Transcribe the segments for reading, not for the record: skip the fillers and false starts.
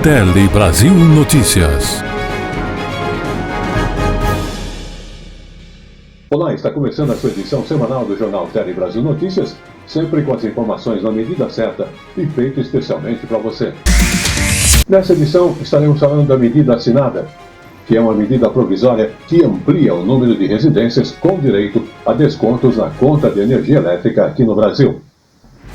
Tele Brasil Notícias. Olá, está começando a sua edição semanal do Jornal Tele Brasil Notícias, sempre com as informações na medida certa e feito especialmente para você. Nessa edição estaremos falando da medida assinada, que é uma medida provisória que amplia o número de residências com direito a descontos na conta de energia elétrica aqui no Brasil.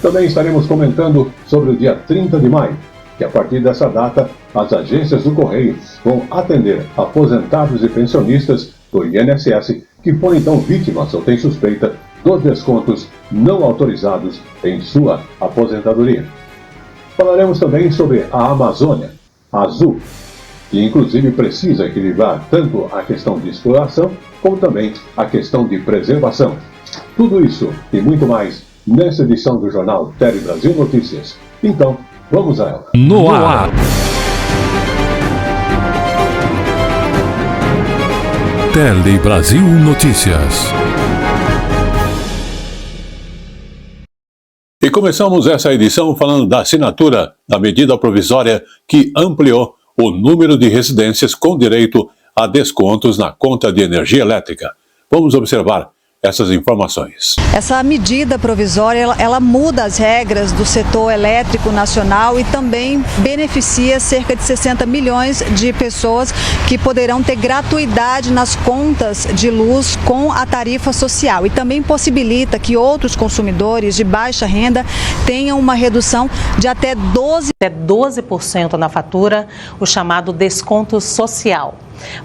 Também estaremos comentando sobre o dia 30 de maio, que a partir dessa data, as agências do Correio vão atender aposentados e pensionistas do INSS que foram então vítimas ou têm suspeita dos descontos não autorizados em sua aposentadoria. Falaremos também sobre a Amazônia, a Azul, que inclusive precisa equilibrar tanto a questão de exploração como também a questão de preservação. Tudo isso e muito mais nessa edição do Jornal Tele Brasil Notícias. Então, vamos a ela. No ar. Tele Brasil Notícias. E começamos essa edição falando da assinatura da medida provisória que ampliou o número de residências com direito a descontos na conta de energia elétrica. Vamos observar essas informações. Essa medida provisória, ela muda as regras do setor elétrico nacional e também beneficia cerca de 60 milhões de pessoas que poderão ter gratuidade nas contas de luz com a tarifa social. E também possibilita que outros consumidores de baixa renda tenham uma redução de até 12% na fatura, o chamado desconto social.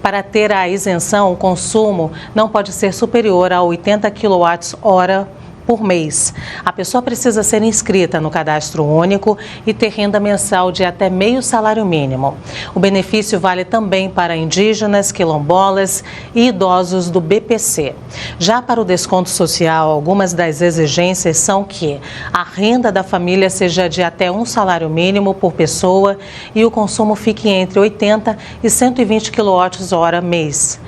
Para ter a isenção, o consumo não pode ser superior a 80 kWh por mês. A pessoa precisa ser inscrita no cadastro único e ter renda mensal de até meio salário mínimo. O benefício vale também para indígenas, quilombolas e idosos do BPC. Já para o desconto social, algumas das exigências são que a renda da família seja de até um salário mínimo por pessoa e o consumo fique entre 80 e 120 kWh mês.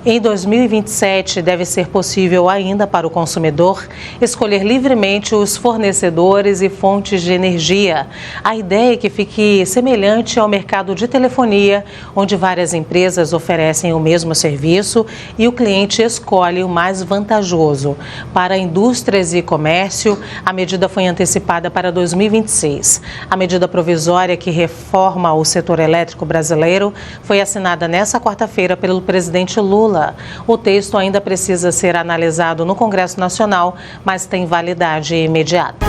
Em 2027, deve ser possível ainda para o consumidor escolher livremente os fornecedores e fontes de energia. A ideia é que fique semelhante ao mercado de telefonia, onde várias empresas oferecem o mesmo serviço e o cliente escolhe o mais vantajoso. Para indústrias e comércio, a medida foi antecipada para 2026. A medida provisória que reforma o setor elétrico brasileiro foi assinada nesta quarta-feira pelo presidente Lula. O texto ainda precisa ser analisado no Congresso Nacional, mas tem validade imediata.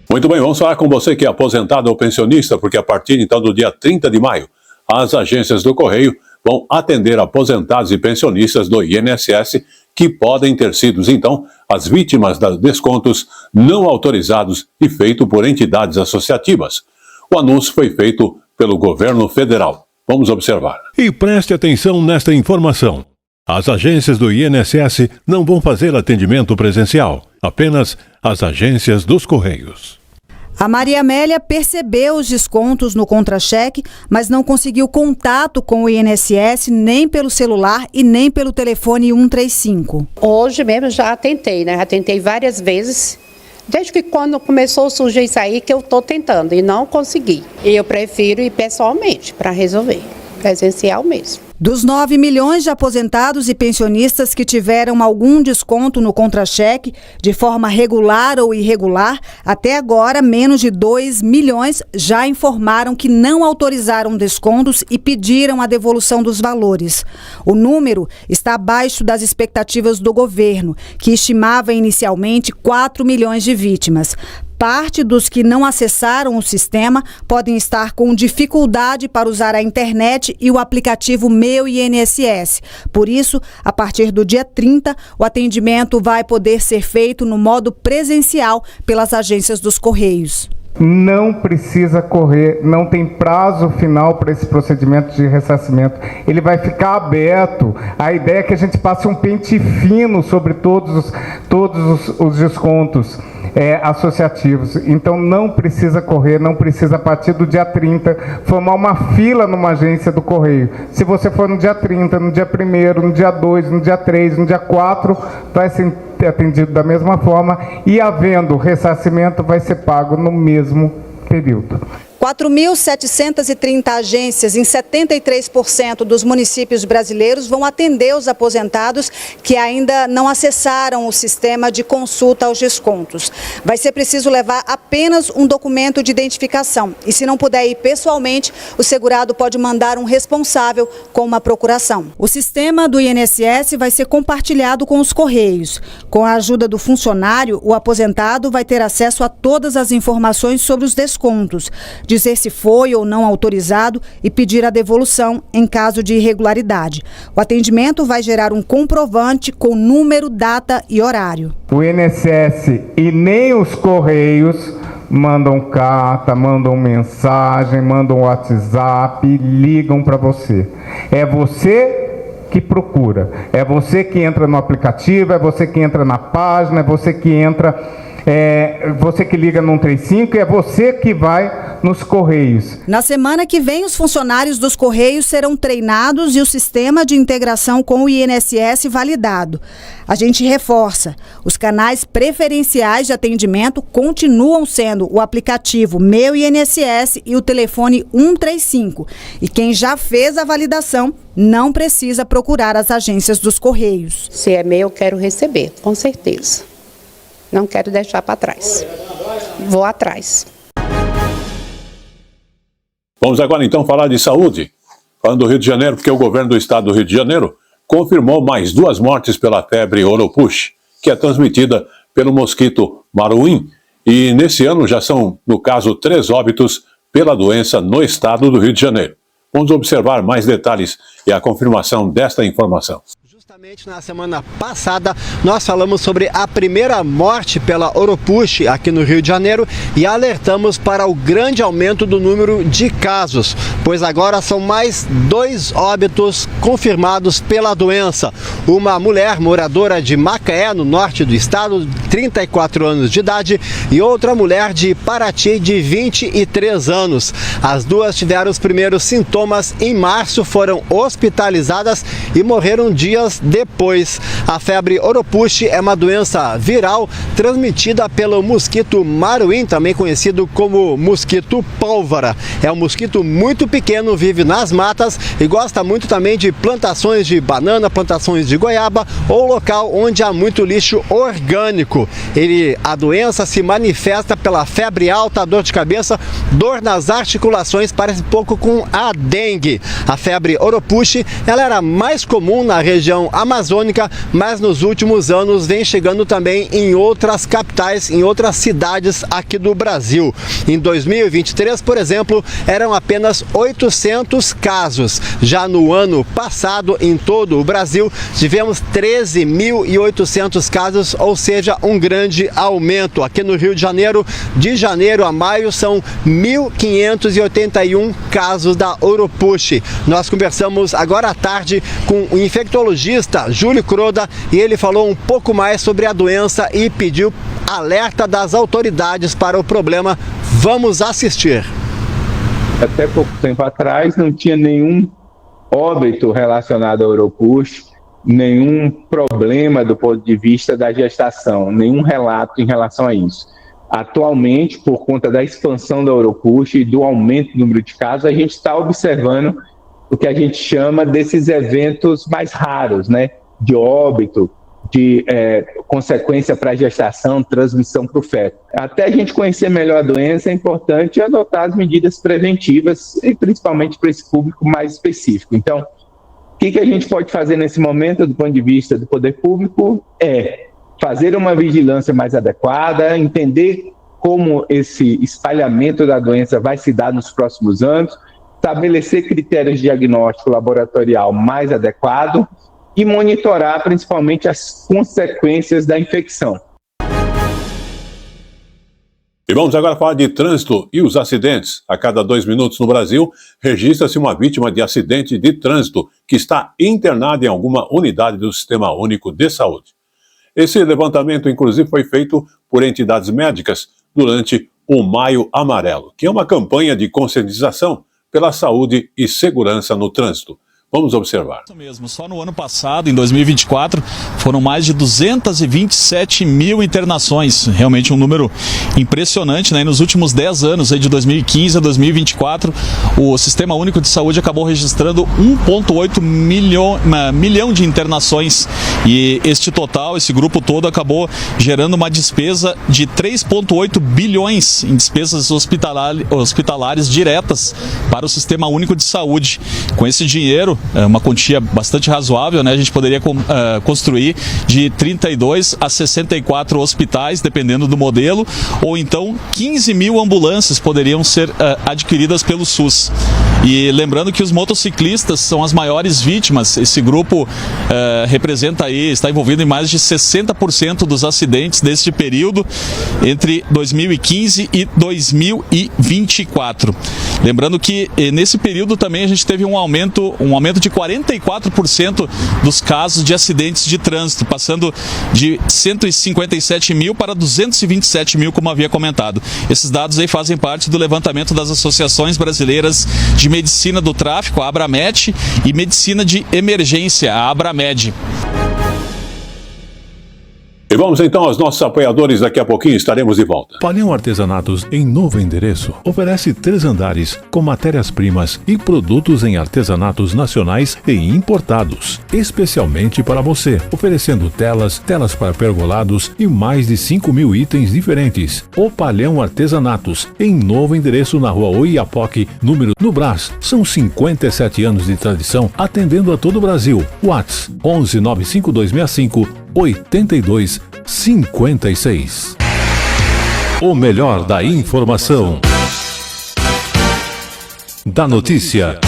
Muito bem, vamos falar com você que é aposentado ou pensionista, porque a partir então do dia 30 de maio, as agências do Correio vão atender aposentados e pensionistas do INSS que podem ter sido então as vítimas dos descontos não autorizados e feito por entidades associativas. O anúncio foi feito pelo governo federal. Vamos observar. E preste atenção nesta informação. As agências do INSS não vão fazer atendimento presencial, apenas as agências dos Correios. A Maria Amélia percebeu os descontos no contra-cheque, mas não conseguiu contato com o INSS nem pelo celular e nem pelo telefone 135. Hoje mesmo já tentei, né? Já tentei várias vezes. Desde que quando começou a surgir isso aí que eu estou tentando e não consegui. E eu prefiro ir pessoalmente para resolver, presencial mesmo. Dos 9 milhões de aposentados e pensionistas que tiveram algum desconto no contra-cheque, de forma regular ou irregular, até agora menos de 2 milhões já informaram que não autorizaram descontos e pediram a devolução dos valores. O número está abaixo das expectativas do governo, que estimava inicialmente 4 milhões de vítimas. Parte dos que não acessaram o sistema podem estar com dificuldade para usar a internet e o aplicativo Meu INSS. Por isso, a partir do dia 30, o atendimento vai poder ser feito no modo presencial pelas agências dos Correios. Não precisa correr, não tem prazo final para esse procedimento de ressarcimento. Ele vai ficar aberto. A ideia é que a gente passe um pente fino sobre todos os descontos associativos. Então não precisa correr, não precisa a partir do dia 30 formar uma fila numa agência do Correio. Se você for no dia 30, no dia 1º, no dia 2, no dia 3, no dia 4, vai ser atendido da mesma forma e havendo ressarcimento vai ser pago no mesmo período. 4.730 agências em 73% dos municípios brasileiros vão atender os aposentados que ainda não acessaram o sistema de consulta aos descontos. Vai ser preciso levar apenas um documento de identificação e, se não puder ir pessoalmente, o segurado pode mandar um responsável com uma procuração. O sistema do INSS vai ser compartilhado com os Correios. Com a ajuda do funcionário, o aposentado vai ter acesso a todas as informações sobre os descontos, dizer se foi ou não autorizado e pedir a devolução em caso de irregularidade. O atendimento vai gerar um comprovante com número, data e horário. O INSS e nem os Correios mandam carta, mandam mensagem, mandam WhatsApp, ligam para você. É você que procura, é você que entra no aplicativo, é você que entra na página, é você que entra... você que liga no 135 e é você que vai nos Correios. Na semana que vem, os funcionários dos Correios serão treinados e o sistema de integração com o INSS validado. A gente reforça, os canais preferenciais de atendimento continuam sendo o aplicativo Meu INSS e o telefone 135. E quem já fez a validação não precisa procurar as agências dos Correios. Se é meu, eu quero receber, com certeza. Não quero deixar para trás. Vou atrás. Vamos agora então falar de saúde. Falando do Rio de Janeiro, porque o governo do estado do Rio de Janeiro confirmou mais 2 mortes pela febre Oropouche, que é transmitida pelo mosquito Maruim. E nesse ano já são, no caso, 3 óbitos pela doença no estado do Rio de Janeiro. Vamos observar mais detalhes e a confirmação desta informação. Justamente na semana passada, nós falamos sobre a primeira morte pela Oropouche aqui no Rio de Janeiro e alertamos para o grande aumento do número de casos, pois agora são mais 2 óbitos confirmados pela doença. Uma mulher moradora de Macaé, no norte do estado, 34 anos de idade, e outra mulher de Paraty, de 23 anos. As duas tiveram os primeiros sintomas em março, foram hospitalizadas e morreram dias depois. A febre Oropouche é uma doença viral transmitida pelo mosquito Maruim, também conhecido como mosquito pólvora. É um mosquito muito pequeno, vive nas matas e gosta muito também de plantações de banana, plantações de goiaba ou local onde há muito lixo orgânico. A doença se manifesta pela febre alta, dor de cabeça, dor nas articulações, parece um pouco com a dengue. A febre Oropouche, ela era mais comum na região amazônica, mas nos últimos anos vem chegando também em outras capitais, em outras cidades aqui do Brasil. Em 2023, por exemplo, eram apenas 800 casos. Já no ano passado, em todo o Brasil, tivemos 13.800 casos, ou seja, um grande aumento. Aqui no Rio de janeiro a maio, são 1.581 casos da Oropouche. Nós conversamos agora à tarde com o infectologista Júlio Croda e ele falou um pouco mais sobre a doença e pediu alerta das autoridades para o problema. Vamos assistir. Até pouco tempo atrás não tinha nenhum óbito relacionado à Oropouche, nenhum problema do ponto de vista da gestação, nenhum relato em relação a isso. Atualmente, por conta da expansão da Oropouche e do aumento do número de casos, a gente está observando o que a gente chama desses eventos mais raros, né? De óbito, de consequência para a gestação, transmissão para o feto. Até a gente conhecer melhor a doença, é importante adotar as medidas preventivas, e principalmente para esse público mais específico. Então, o que a gente pode fazer nesse momento, do ponto de vista do poder público, é fazer uma vigilância mais adequada, entender como esse espalhamento da doença vai se dar nos próximos anos, estabelecer critérios de diagnóstico laboratorial mais adequado e monitorar principalmente as consequências da infecção. E vamos agora falar de trânsito e os acidentes. A cada 2 minutos no Brasil, registra-se uma vítima de acidente de trânsito que está internada em alguma unidade do Sistema Único de Saúde. Esse levantamento, inclusive, foi feito por entidades médicas durante o Maio Amarelo, que é uma campanha de conscientização pela saúde e segurança no trânsito. Vamos observar. Isso mesmo, só no ano passado, em 2024, foram mais de 227 mil internações, realmente um número impressionante, né? E nos últimos 10 anos, aí de 2015 a 2024, o Sistema Único de Saúde acabou registrando 1,8 milhão de internações e este total, esse grupo todo acabou gerando uma despesa de 3,8 bilhões em despesas hospitalares diretas para o Sistema Único de Saúde. Com esse dinheiro, uma quantia bastante razoável, né? A gente poderia construir de 32 a 64 hospitais, dependendo do modelo, ou então 15 mil ambulâncias poderiam ser adquiridas pelo SUS. E lembrando que os motociclistas são as maiores vítimas, esse grupo representa aí, está envolvido em mais de 60% dos acidentes deste período, entre 2015 e 2024. Lembrando que nesse período também a gente teve um aumento de 44% dos casos de acidentes de trânsito, passando de 157 mil para 227 mil, como havia comentado. Esses dados aí fazem parte do levantamento das associações brasileiras de medicina do tráfego, a Abramet, e medicina de emergência, a Abramed. E vamos então aos nossos apoiadores, daqui a pouquinho estaremos de volta. Palhão Artesanatos, em novo endereço, oferece 3 andares com matérias-primas e produtos em artesanatos nacionais e importados, especialmente para você, oferecendo telas para pergolados e mais de 5 mil itens diferentes. O Palhão Artesanatos, em novo endereço na rua Oiapoque, número no Brás. São 57 anos de tradição, atendendo a todo o Brasil. WhatsApp 11 95265 8256. O melhor da informação, da notícia,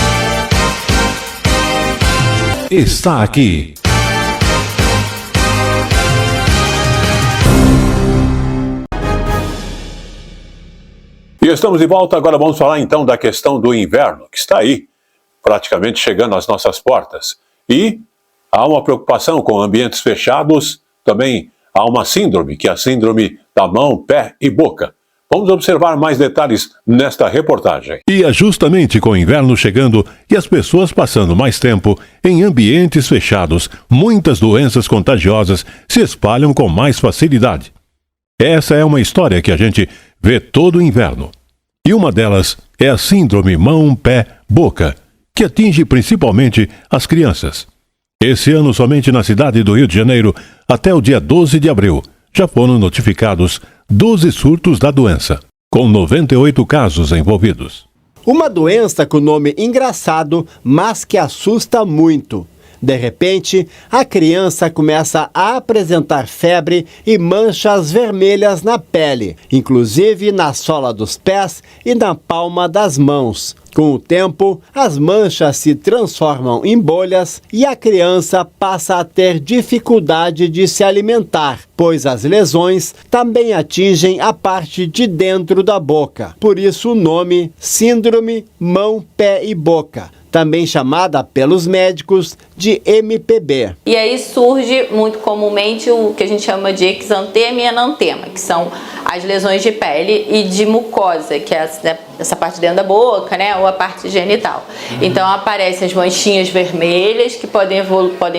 está aqui. E estamos de volta, agora vamos falar então da questão do inverno, que está aí, praticamente chegando às nossas portas. E há uma preocupação com ambientes fechados, também há uma síndrome, que é a síndrome da mão, pé e boca. Vamos observar mais detalhes nesta reportagem. E é justamente com o inverno chegando e as pessoas passando mais tempo em ambientes fechados, muitas doenças contagiosas se espalham com mais facilidade. Essa é uma história que a gente vê todo o inverno. E uma delas é a síndrome mão, pé, boca, que atinge principalmente as crianças. Esse ano, somente na cidade do Rio de Janeiro, até o dia 12 de abril, já foram notificados 12 surtos da doença, com 98 casos envolvidos. Uma doença com nome engraçado, mas que assusta muito. De repente, a criança começa a apresentar febre e manchas vermelhas na pele, inclusive na sola dos pés e na palma das mãos. Com o tempo, as manchas se transformam em bolhas e a criança passa a ter dificuldade de se alimentar, pois as lesões também atingem a parte de dentro da boca. Por isso o nome Síndrome Mão, Pé e Boca, também chamada pelos médicos de MPB. E aí surge muito comumente o que a gente chama de exantema e enantema, que são as lesões de pele e de mucosa, que é essa parte dentro da boca, né, ou a parte genital. Então aparecem as manchinhas vermelhas, que podem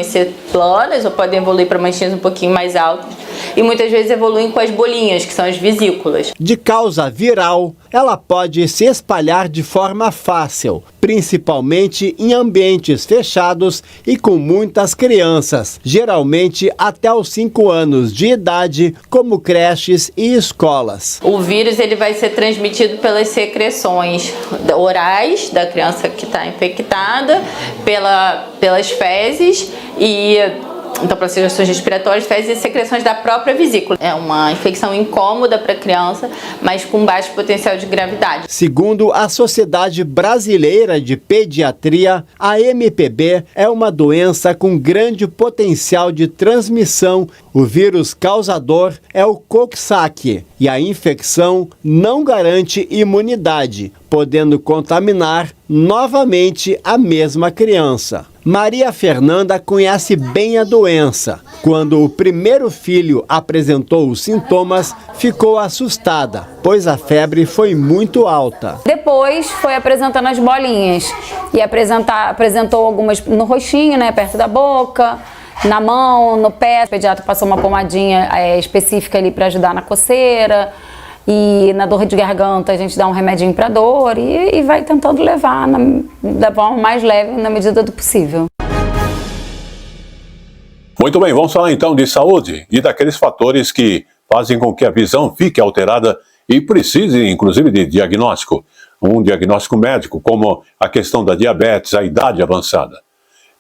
ser planas ou podem evoluir para manchinhas um pouquinho mais altas, e muitas vezes evoluem com as bolinhas, que são as vesículas. De causa viral, ela pode se espalhar de forma fácil, principalmente em ambientes fechados e com muitas crianças, geralmente até os 5 anos de idade, como creches e escolas. O vírus ele vai ser transmitido pelas secreções orais da criança que está infectada, pelas fezes e... Então, processos respiratórios, fezes e secreções da própria vesícula. É uma infecção incômoda para a criança, mas com baixo potencial de gravidade. Segundo a Sociedade Brasileira de Pediatria, a MPB é uma doença com grande potencial de transmissão. O vírus causador é o Coxsackie e a infecção não garante imunidade, podendo contaminar novamente a mesma criança. Maria Fernanda conhece bem a doença. Quando o primeiro filho apresentou os sintomas, ficou assustada, pois a febre foi muito alta. Depois foi apresentando as bolinhas e apresentou algumas no rostinho, né, perto da boca, na mão, no pé. O pediatra passou uma pomadinha específica ali para ajudar na coceira. E na dor de garganta a gente dá um remedinho para dor e vai tentando levar da forma mais leve na medida do possível. Muito bem, vamos falar então de saúde e daqueles fatores que fazem com que a visão fique alterada e precise, inclusive, de diagnóstico. Um diagnóstico médico, como a questão da diabetes, a idade avançada.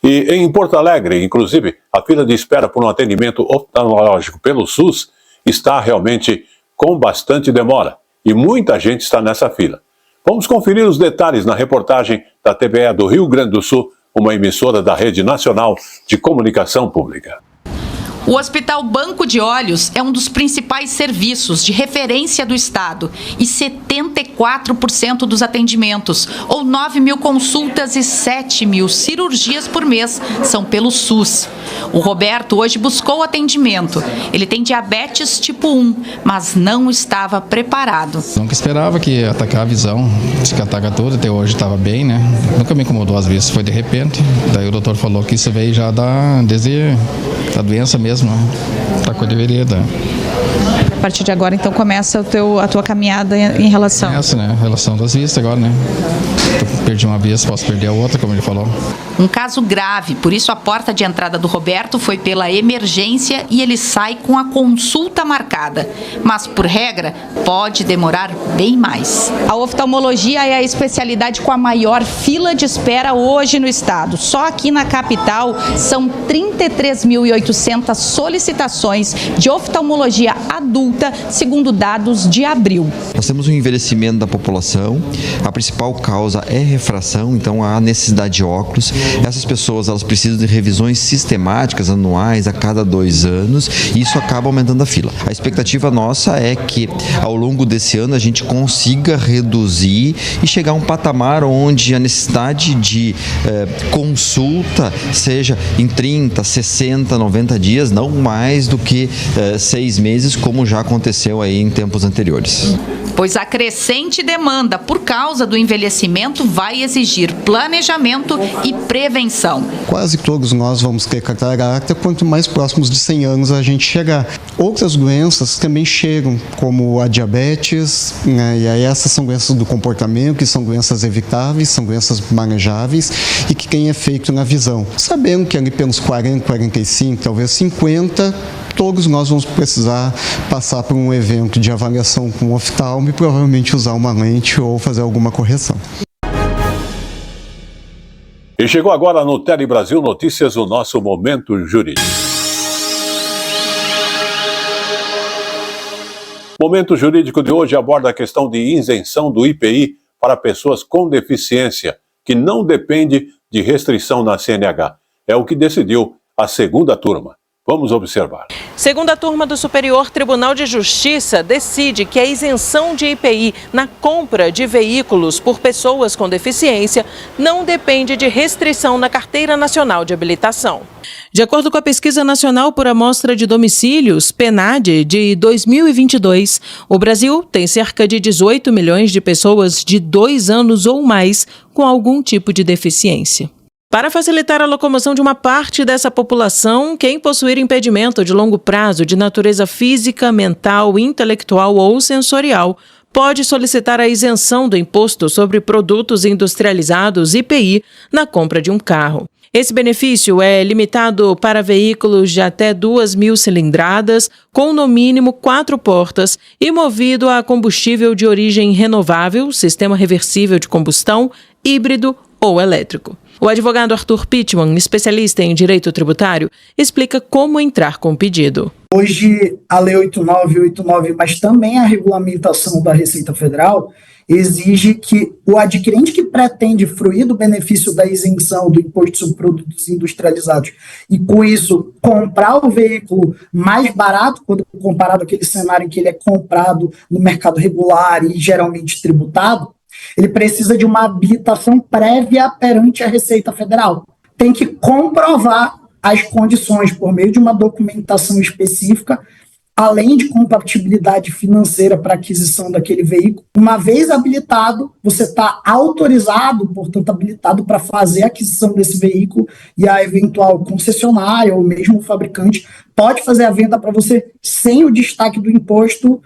E em Porto Alegre, inclusive, a fila de espera por um atendimento oftalmológico pelo SUS está realmente com bastante demora, e muita gente está nessa fila. Vamos conferir os detalhes na reportagem da TVE do Rio Grande do Sul, uma emissora da Rede Nacional de Comunicação Pública. O Hospital Banco de Olhos é um dos principais serviços de referência do Estado e 74% dos atendimentos, ou 9 mil consultas e 7 mil cirurgias por mês, são pelo SUS. O Roberto hoje buscou atendimento. Ele tem diabetes tipo 1, mas não estava preparado. Nunca esperava que ia atacar a visão, que ataca tudo, até hoje estava bem, né? Nunca me incomodou, às vezes foi de repente. Daí o doutor falou que isso veio já desde a doença mesmo. Tá com a deveria dar. A partir de agora, então, começa a tua caminhada em relação... Começa, né? Relação das vistas agora, né? Perdi uma vista, posso perder a outra, como ele falou. Um caso grave, por isso a porta de entrada do Roberto foi pela emergência e ele sai com a consulta marcada. Mas, por regra, pode demorar bem mais. A oftalmologia é a especialidade com a maior fila de espera hoje no estado. Só aqui na capital são 33.800 solicitações de oftalmologia adulta, segundo dados de abril. Nós temos um envelhecimento da população, a principal causa é refração, então há necessidade de óculos. Essas pessoas elas precisam de revisões sistemáticas anuais a cada 2 anos e isso acaba aumentando a fila. A expectativa nossa é que ao longo desse ano a gente consiga reduzir e chegar a um patamar onde a necessidade de consulta seja em 30, 60, 90 dias, não mais do que 6 meses, como já aconteceu aí em tempos anteriores. Pois a crescente demanda por causa do envelhecimento vai exigir planejamento e prevenção. Quase todos nós vamos ter catarata quanto mais próximos de 100 anos a gente chegar. Outras doenças também chegam, como a diabetes, né? E aí essas são doenças do comportamento, que são doenças evitáveis, são doenças manejáveis e que têm efeito na visão. Sabendo que ali pelos 40, 45, talvez 50, todos nós vamos precisar passar por um evento de avaliação com um oftalmo e provavelmente usar uma lente ou fazer alguma correção. E chegou agora no Tele Brasil Notícias o nosso Momento Jurídico. O Momento Jurídico de hoje aborda a questão de isenção do IPI para pessoas com deficiência, que não depende de restrição na CNH. É o que decidiu a segunda turma. Vamos observar. Segunda turma do Superior Tribunal de Justiça decide que a isenção de IPI na compra de veículos por pessoas com deficiência não depende de restrição na Carteira Nacional de Habilitação. De acordo com a Pesquisa Nacional por Amostra de Domicílios, PNAD, de 2022, o Brasil tem cerca de 18 milhões de pessoas de 2 anos ou mais com algum tipo de deficiência. Para facilitar a locomoção de uma parte dessa população, quem possuir impedimento de longo prazo de natureza física, mental, intelectual ou sensorial pode solicitar a isenção do Imposto sobre Produtos Industrializados, IPI, na compra de um carro. Esse benefício é limitado para veículos de até 2.000 cilindradas, com no mínimo 4 portas e movido a combustível de origem renovável, sistema reversível de combustão, híbrido ou elétrico. O advogado Arthur Pittman, especialista em direito tributário, explica como entrar com o pedido. Hoje, a Lei 8989, mas também a regulamentação da Receita Federal, exige que o adquirente que pretende fruir do benefício da isenção do Imposto sobre Produtos Industrializados e, com isso, comprar o veículo mais barato, quando comparado àquele cenário em que ele é comprado no mercado regular e geralmente tributado, ele precisa de uma habilitação prévia perante a Receita Federal. tem que comprovar as condições por meio de uma documentação específica, além de compatibilidade financeira para aquisição daquele veículo. Uma vez habilitado, você está autorizado, portanto habilitado para fazer a aquisição desse veículo, e a eventual concessionária ou mesmo o fabricante pode fazer a venda para você sem o destaque do imposto,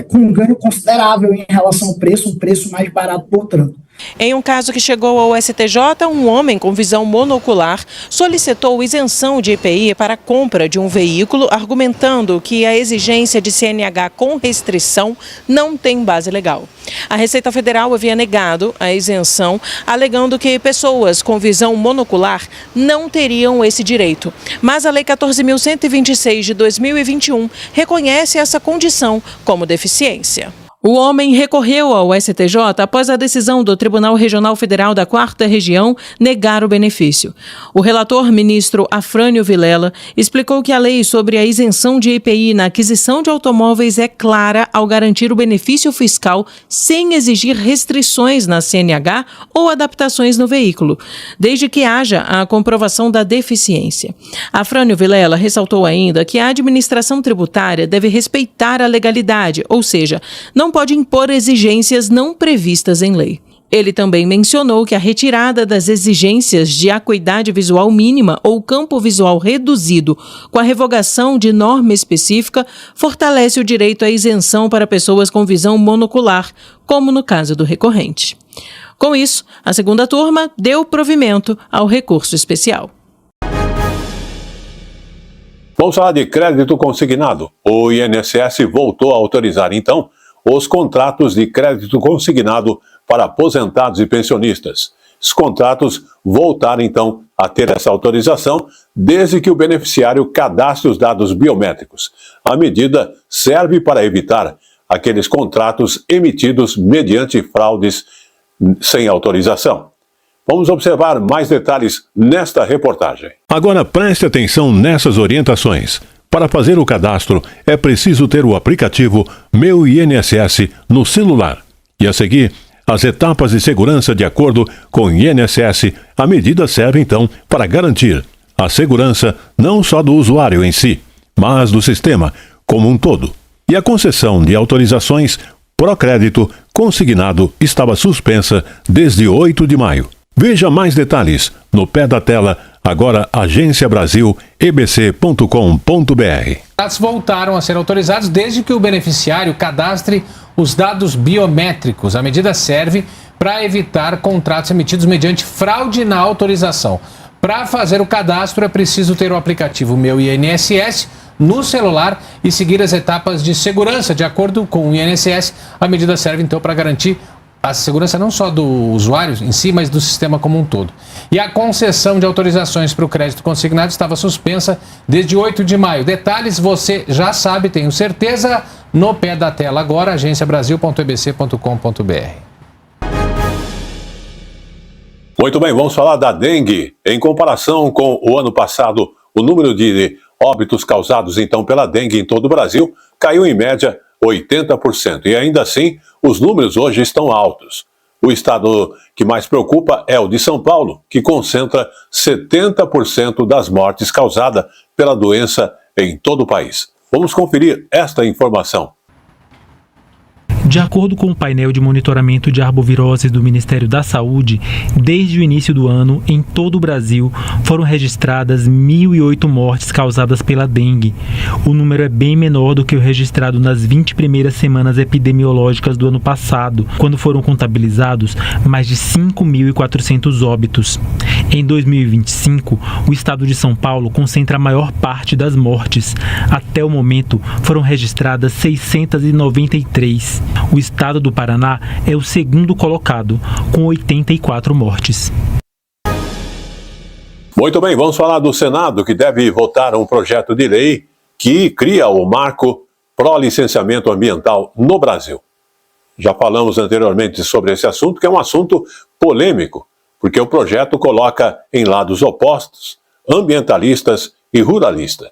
com um ganho considerável em relação ao preço, um preço mais barato, portanto. Em um caso que chegou ao STJ, um homem com visão monocular solicitou isenção de IPI para a compra de um veículo, argumentando que a exigência de CNH com restrição não tem base legal. A Receita Federal havia negado a isenção, alegando que pessoas com visão monocular não teriam esse direito. Mas a Lei 14.126 de 2021 reconhece essa condição como deficiência. O homem recorreu ao STJ após a decisão do Tribunal Regional Federal da 4ª Região negar o benefício. O relator ministro Afrânio Vilela explicou que a lei sobre a isenção de IPI na aquisição de automóveis é clara ao garantir o benefício fiscal sem exigir restrições na CNH ou adaptações no veículo, desde que haja a comprovação da deficiência. Afrânio Vilela ressaltou ainda que a administração tributária deve respeitar a legalidade, ou seja, não pode impor exigências não previstas em lei. Ele também mencionou que a retirada das exigências de acuidade visual mínima ou campo visual reduzido com a revogação de norma específica fortalece o direito à isenção para pessoas com visão monocular, como no caso do recorrente. Com isso, a segunda turma deu provimento ao recurso especial. Vamos falar de crédito consignado. O INSS voltou a autorizar, então, os contratos de crédito consignado para aposentados e pensionistas. Os contratos voltaram, então, a ter essa autorização desde que o beneficiário cadastre os dados biométricos. A medida serve para evitar aqueles contratos emitidos mediante fraudes sem autorização. Vamos observar mais detalhes nesta reportagem. Agora preste atenção nessas orientações. Para fazer o cadastro, é preciso ter o aplicativo Meu INSS no celular. E a seguir, as etapas de segurança de acordo com o INSS. A medida serve, então, para garantir a segurança não só do usuário em si, mas do sistema como um todo. E a concessão de autorizações Procrédito consignado estava suspensa desde 8 de maio. Veja mais detalhes no pé da tela. Agora, Agência Brasil, ebc.com.br. Os voltaram a ser autorizados desde que o beneficiário cadastre os dados biométricos. A medida serve para evitar contratos emitidos mediante fraude na autorização. Para fazer o cadastro, é preciso ter o aplicativo Meu INSS no celular e seguir as etapas de segurança. De acordo com o INSS, a medida serve, então, para garantir a segurança não só do usuário em si, mas do sistema como um todo. E a concessão de autorizações para o crédito consignado estava suspensa desde 8 de maio. Detalhes você já sabe, tenho certeza, no pé da tela agora, agenciabrasil.ebc.com.br. Muito bem, vamos falar da dengue. Em comparação com o ano passado, o número de óbitos causados, então, pela dengue em todo o Brasil caiu em média 80%. E ainda assim, os números hoje estão altos. O estado que mais preocupa é o de São Paulo, que concentra 70% das mortes causadas pela doença em todo o país. Vamos conferir esta informação. De acordo com o painel de monitoramento de arboviroses do Ministério da Saúde, desde o início do ano, em todo o Brasil, foram registradas 1.008 mortes causadas pela dengue. O número é bem menor do que o registrado nas 20 primeiras semanas epidemiológicas do ano passado, quando foram contabilizados mais de 5.400 óbitos. Em 2025, o estado de São Paulo concentra a maior parte das mortes. Até o momento, foram registradas 693. O estado do Paraná é o segundo colocado, com 84 mortes. Muito bem, vamos falar do Senado, que deve votar um projeto de lei que cria o marco pró-licenciamento ambiental no Brasil. Já falamos anteriormente sobre esse assunto, que é um assunto polêmico, porque o projeto coloca em lados opostos ambientalistas e ruralistas.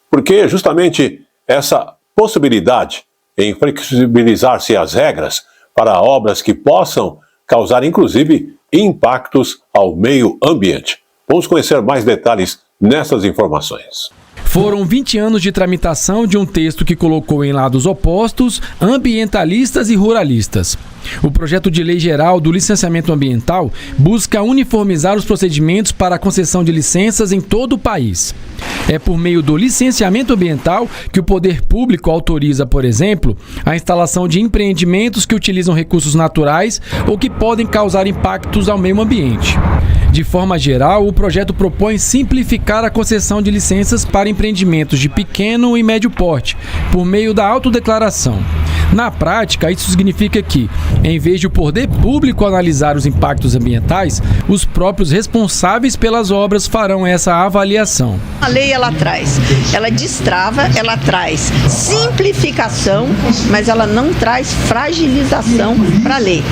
Porque justamente essa possibilidade em flexibilizar-se as regras para obras que possam causar, inclusive, impactos ao meio ambiente. Vamos conhecer mais detalhes nessas informações. Foram 20 anos de tramitação de um texto que colocou em lados opostos ambientalistas e ruralistas. O projeto de lei geral do licenciamento ambiental busca uniformizar os procedimentos para a concessão de licenças em todo o país. É por meio do licenciamento ambiental que o poder público autoriza, por exemplo, a instalação de empreendimentos que utilizam recursos naturais ou que podem causar impactos ao meio ambiente. De forma geral, o projeto propõe simplificar a concessão de licenças para empreendimentos de pequeno e médio porte, por meio da autodeclaração. Na prática, isso significa que, em vez de o poder público analisar os impactos ambientais, os próprios responsáveis pelas obras farão essa avaliação. A lei ela destrava, ela traz simplificação, mas ela não traz fragilização para a lei.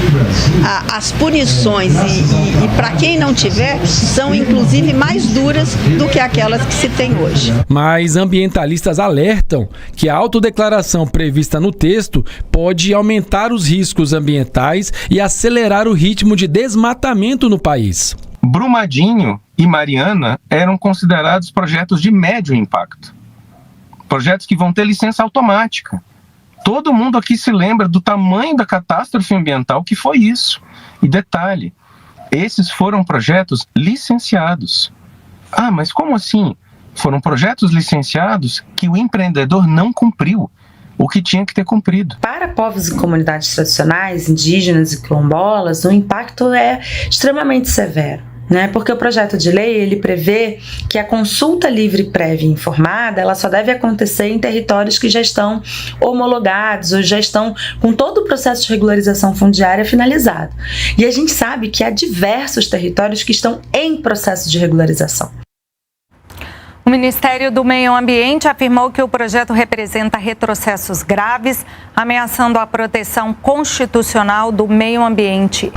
As punições e para quem não tiver, são inclusive mais duras do que aquelas que se tem hoje. Mas ambientalistas alertam que a autodeclaração prevista no texto pode aumentar os riscos ambientais e acelerar o ritmo de desmatamento no país. Brumadinho e Mariana eram considerados projetos de médio impacto. Projetos que vão ter licença automática. Todo mundo aqui se lembra do tamanho da catástrofe ambiental que foi isso. E detalhe, esses foram projetos licenciados. Ah, mas como assim? Foram projetos licenciados que o empreendedor não cumpriu o que tinha que ter cumprido. Para povos e comunidades tradicionais, indígenas e quilombolas, o impacto é extremamente severo, né? Porque o projeto de lei ele prevê que a consulta livre, prévia e informada ela só deve acontecer em territórios que já estão homologados ou já estão com todo o processo de regularização fundiária finalizado. E a gente sabe que há diversos territórios que estão em processo de regularização. O Ministério do Meio Ambiente afirmou que o projeto representa retrocessos graves, ameaçando a proteção constitucional do meio ambiente.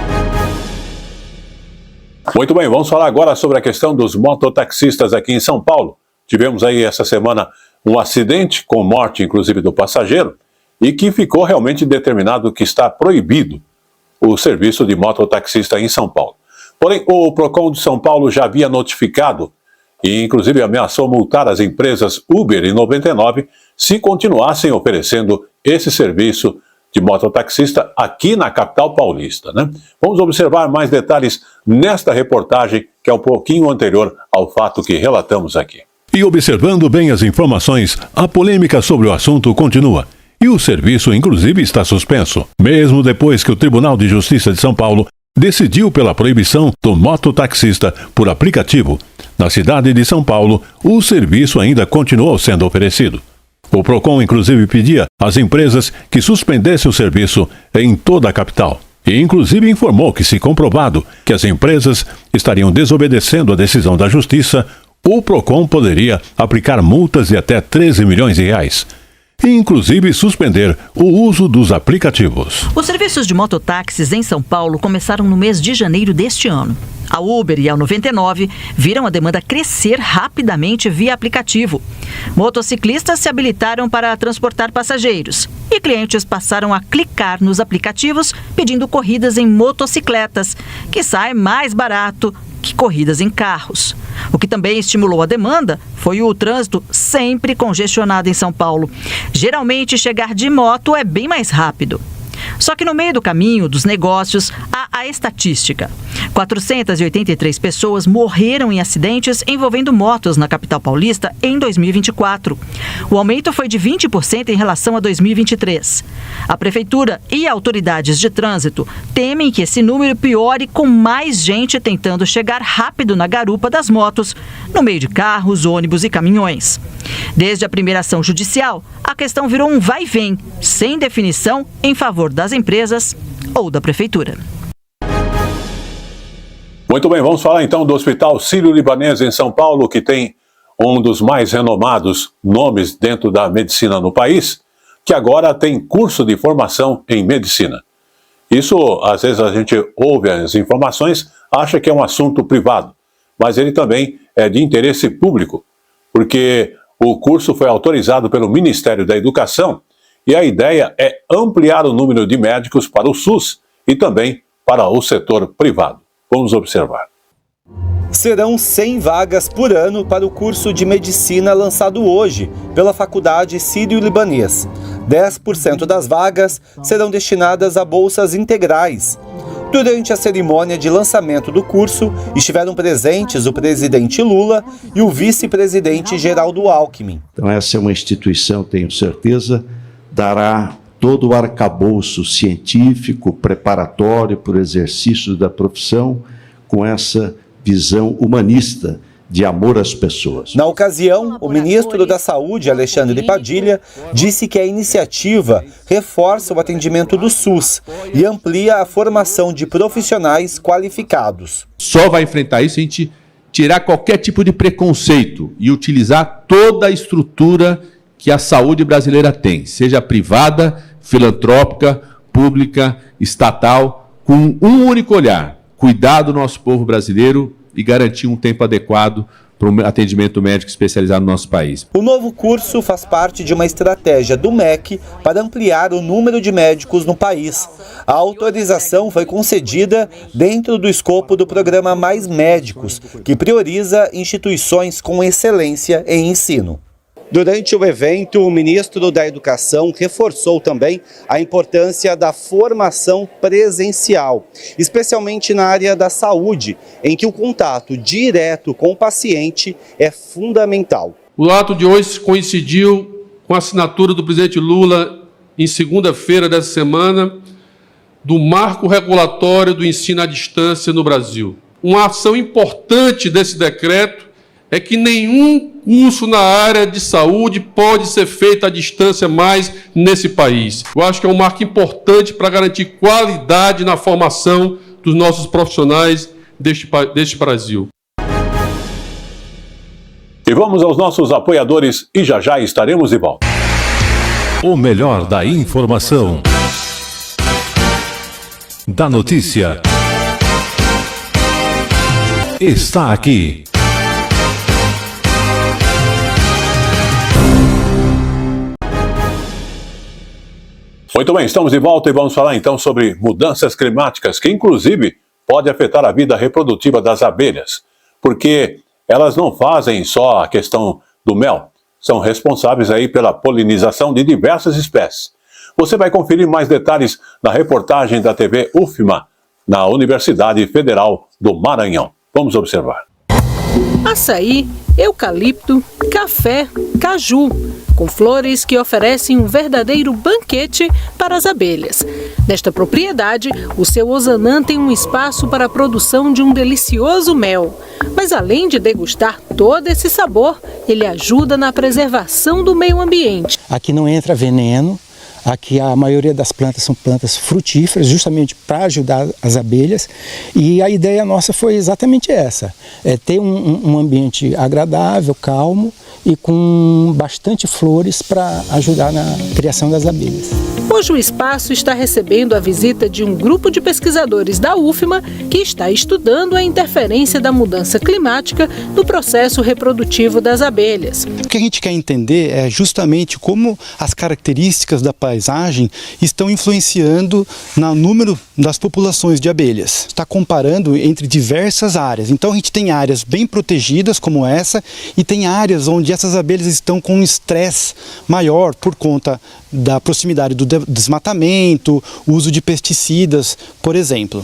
Muito bem, vamos falar agora sobre a questão dos mototaxistas aqui em São Paulo. Tivemos aí essa semana um acidente com morte, inclusive, do passageiro, e que ficou realmente determinado que está proibido o serviço de mototaxista em São Paulo. Porém, o Procon de São Paulo já havia notificado e inclusive ameaçou multar as empresas Uber e 99 se continuassem oferecendo esse serviço de mototaxista aqui na capital paulista, né? Vamos observar mais detalhes nesta reportagem, que é um pouquinho anterior ao fato que relatamos aqui. E observando bem as informações, a polêmica sobre o assunto continua. E o serviço, inclusive, está suspenso, mesmo depois que o Tribunal de Justiça de São Paulo decidiu pela proibição do mototaxista por aplicativo. Na cidade de São Paulo, o serviço ainda continuou sendo oferecido. O Procon, inclusive, pedia às empresas que suspendessem o serviço em toda a capital. E, inclusive, informou que, se comprovado que as empresas estariam desobedecendo a decisão da Justiça, o Procon poderia aplicar multas de até 13 milhões de reais. E, inclusive, suspender o uso dos aplicativos. Os serviços de mototáxis em São Paulo começaram no mês de janeiro deste ano. A Uber e a 99 viram a demanda crescer rapidamente via aplicativo. Motociclistas se habilitaram para transportar passageiros e clientes passaram a clicar nos aplicativos pedindo corridas em motocicletas, que sai mais barato que corridas em carros. O que também estimulou a demanda foi o trânsito sempre congestionado em São Paulo. Geralmente, chegar de moto é bem mais rápido. Só que no meio do caminho dos negócios há a estatística. 483 pessoas morreram em acidentes envolvendo motos na capital paulista em 2024. O aumento foi de 20% em relação a 2023. A prefeitura e autoridades de trânsito temem que esse número piore com mais gente tentando chegar rápido na garupa das motos, no meio de carros, ônibus e caminhões. Desde a primeira ação judicial, a questão virou um vai e vem, sem definição em favor das empresas ou da prefeitura. Muito bem, vamos falar então do Hospital Sírio-Libanês em São Paulo, que tem um dos mais renomados nomes dentro da medicina no país, que agora tem curso de formação em medicina. Isso, às vezes a gente ouve as informações, acha que é um assunto privado, mas ele também é de interesse público, porque o curso foi autorizado pelo Ministério da Educação e a ideia é ampliar o número de médicos para o SUS e também para o setor privado. Vamos observar. Serão 100 vagas por ano para o curso de medicina lançado hoje pela Faculdade Sírio-Libanês. 10% das vagas serão destinadas a bolsas integrais. Durante a cerimônia de lançamento do curso, estiveram presentes o presidente Lula e o vice-presidente Geraldo Alckmin. Então essa é uma instituição, tenho certeza, dará todo o arcabouço científico, preparatório para o exercício da profissão, com essa visão humanista de amor às pessoas. Na ocasião, o ministro da Saúde, Alexandre Padilha, disse que a iniciativa reforça o atendimento do SUS e amplia a formação de profissionais qualificados. Só vai enfrentar isso se a gente tirar qualquer tipo de preconceito e utilizar toda a estrutura que a saúde brasileira tem, seja privada, filantrópica, pública, estatal, com um único olhar: cuidar do nosso povo brasileiro e garantir um tempo adequado para o atendimento médico especializado no nosso país. O novo curso faz parte de uma estratégia do MEC para ampliar o número de médicos no país. A autorização foi concedida dentro do escopo do programa Mais Médicos, que prioriza instituições com excelência em ensino. Durante o evento, o ministro da Educação reforçou também a importância da formação presencial, especialmente na área da saúde, em que o contato direto com o paciente é fundamental. O ato de hoje coincidiu com a assinatura do presidente Lula, em segunda-feira dessa semana, do marco regulatório do ensino à distância no Brasil. Uma ação importante desse decreto é que nenhum curso na área de saúde pode ser feito à distância mais nesse país. Eu acho que é um marco importante para garantir qualidade na formação dos nossos profissionais deste Brasil. E vamos aos nossos apoiadores e já estaremos de volta. O melhor da informação, da notícia, está aqui. Muito bem, estamos de volta e vamos falar então sobre mudanças climáticas, que inclusive pode afetar a vida reprodutiva das abelhas, porque elas não fazem só a questão do mel, são responsáveis aí pela polinização de diversas espécies. Você vai conferir mais detalhes na reportagem da TV UFMA, na Universidade Federal do Maranhão. Vamos observar. Açaí, eucalipto, café, caju, com flores que oferecem um verdadeiro banquete para as abelhas. Nesta propriedade, o seu Ozanam tem um espaço para a produção de um delicioso mel. Mas além de degustar todo esse sabor, ele ajuda na preservação do meio ambiente. Aqui não entra veneno. Aqui a maioria das plantas são plantas frutíferas, justamente para ajudar as abelhas. E a ideia nossa foi exatamente essa, ter um ambiente agradável, calmo e com bastante flores para ajudar na criação das abelhas. Hoje o espaço está recebendo a visita de um grupo de pesquisadores da UFMA que está estudando a interferência da mudança climática no processo reprodutivo das abelhas. O que a gente quer entender é justamente como as características da paisagem estão influenciando no número das populações de abelhas. Está comparando entre diversas áreas. Então a gente tem áreas bem protegidas como essa e tem áreas onde essas abelhas estão com um estresse maior por conta da proximidade do desmatamento, uso de pesticidas, por exemplo.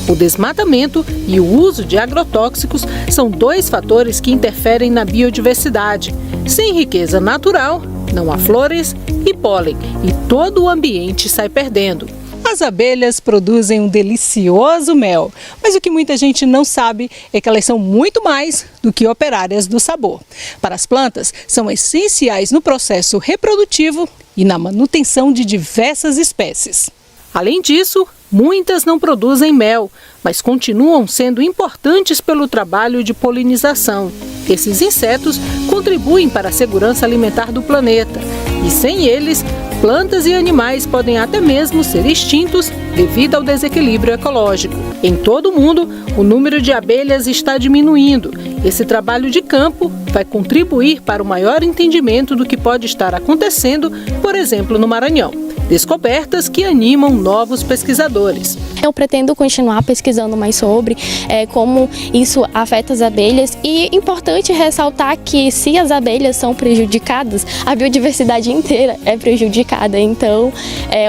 O desmatamento e o uso de agrotóxicos são dois fatores que interferem na biodiversidade. Sem riqueza natural, não há flores e pólen, e todo o ambiente sai perdendo. As abelhas produzem um delicioso mel, mas o que muita gente não sabe é que elas são muito mais do que operárias do sabor. Para as plantas, são essenciais no processo reprodutivo e na manutenção de diversas espécies. Além disso, muitas não produzem mel, mas continuam sendo importantes pelo trabalho de polinização. Esses insetos contribuem para a segurança alimentar do planeta e, sem eles, plantas e animais podem até mesmo ser extintos devido ao desequilíbrio ecológico. Em todo o mundo, o número de abelhas está diminuindo. Esse trabalho de campo vai contribuir para o maior entendimento do que pode estar acontecendo, por exemplo, no Maranhão. Descobertas que animam novos pesquisadores. Eu pretendo continuar pesquisando mais sobre como isso afeta as abelhas, e é importante ressaltar que se as abelhas são prejudicadas, a biodiversidade inteira é prejudicada. Então,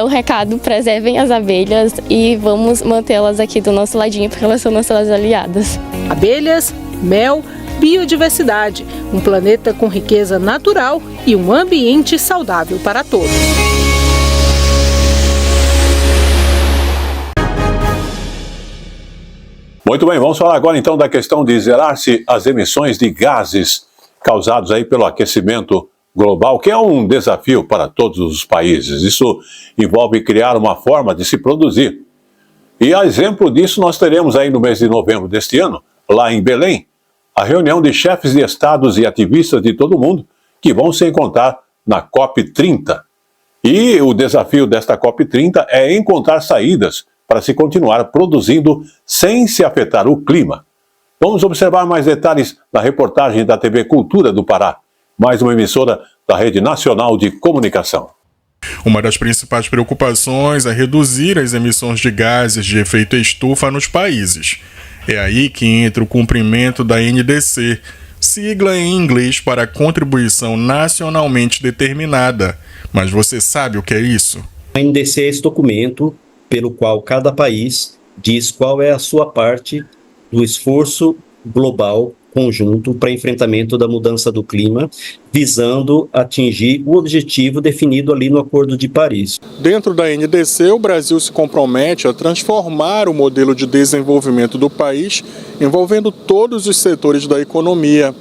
o recado: preservem as abelhas e vamos mantê-las aqui do nosso ladinho, porque elas são nossas aliadas. Abelhas, mel, biodiversidade, um planeta com riqueza natural e um ambiente saudável para todos. Muito bem, vamos falar agora então da questão de zerar-se as emissões de gases causados aí pelo aquecimento global, que é um desafio para todos os países. Isso envolve criar uma forma de se produzir. E a exemplo disso, nós teremos aí no mês de novembro deste ano, lá em Belém, a reunião de chefes de estados e ativistas de todo o mundo que vão se encontrar na COP30. E o desafio desta COP30 é encontrar saídas para se continuar produzindo sem se afetar o clima. Vamos observar mais detalhes na reportagem da TV Cultura do Pará, mais uma emissora da Rede Nacional de Comunicação. Uma das principais preocupações é reduzir as emissões de gases de efeito estufa nos países. É aí que entra o cumprimento da NDC, sigla em inglês para Contribuição Nacionalmente Determinada. Mas você sabe o que é isso? A NDC é esse documento pelo qual cada país diz qual é a sua parte do esforço global conjunto para enfrentamento da mudança do clima, visando atingir o objetivo definido ali no Acordo de Paris. Dentro da NDC, o Brasil se compromete a transformar o modelo de desenvolvimento do país, envolvendo todos os setores da economia.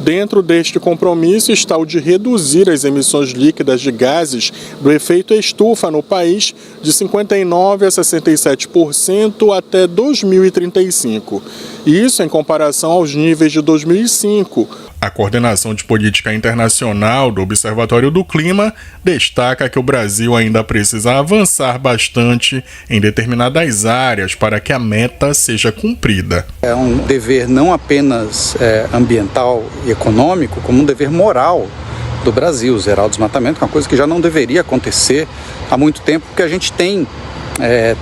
Dentro deste compromisso está o de reduzir as emissões líquidas de gases do efeito estufa no país de 59% a 67% até 2035. Isso em comparação aos níveis de 2005. A Coordenação de Política Internacional do Observatório do Clima destaca que o Brasil ainda precisa avançar bastante em determinadas áreas para que a meta seja cumprida. É um dever não apenas ambiental e econômico, como um dever moral do Brasil, zerar o desmatamento, que é uma coisa que já não deveria acontecer há muito tempo, porque a gente tem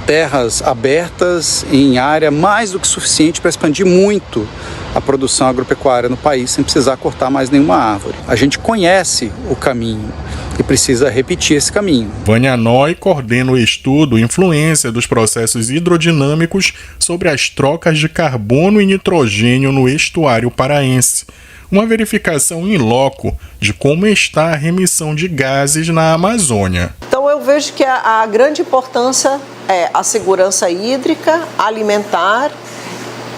terras abertas em área mais do que suficiente para expandir muito a produção agropecuária no país sem precisar cortar mais nenhuma árvore. A gente conhece o caminho e precisa repetir esse caminho. Vânia Noy coordena o estudo Influência dos processos hidrodinâmicos sobre as trocas de carbono e nitrogênio no estuário paraense. Uma verificação in loco de como está a remissão de gases na Amazônia. Então eu vejo que a grande importância é a segurança hídrica, alimentar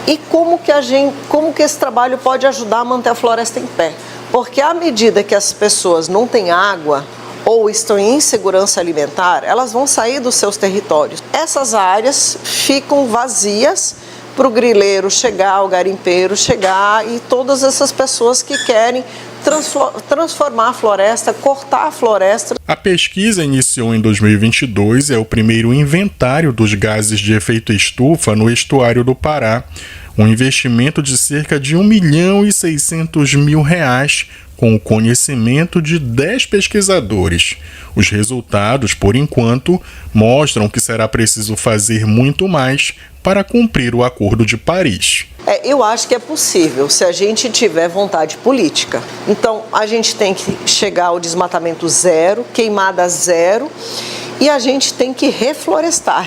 e como que esse trabalho pode ajudar a manter a floresta em pé. Porque à medida que as pessoas não têm água ou estão em insegurança alimentar, elas vão sair dos seus territórios. Essas áreas ficam vazias para o grileiro chegar, o garimpeiro chegar e todas essas pessoas que querem transformar a floresta, cortar a floresta. A pesquisa iniciou em 2022 e é o primeiro inventário dos gases de efeito estufa no estuário do Pará. Um investimento de cerca de R$ 1.600.000 com o conhecimento de 10 pesquisadores. Os resultados, por enquanto, mostram que será preciso fazer muito mais para cumprir o Acordo de Paris. Eu acho que é possível, se a gente tiver vontade política. Então, a gente tem que chegar ao desmatamento zero, queimada zero, e a gente tem que reflorestar.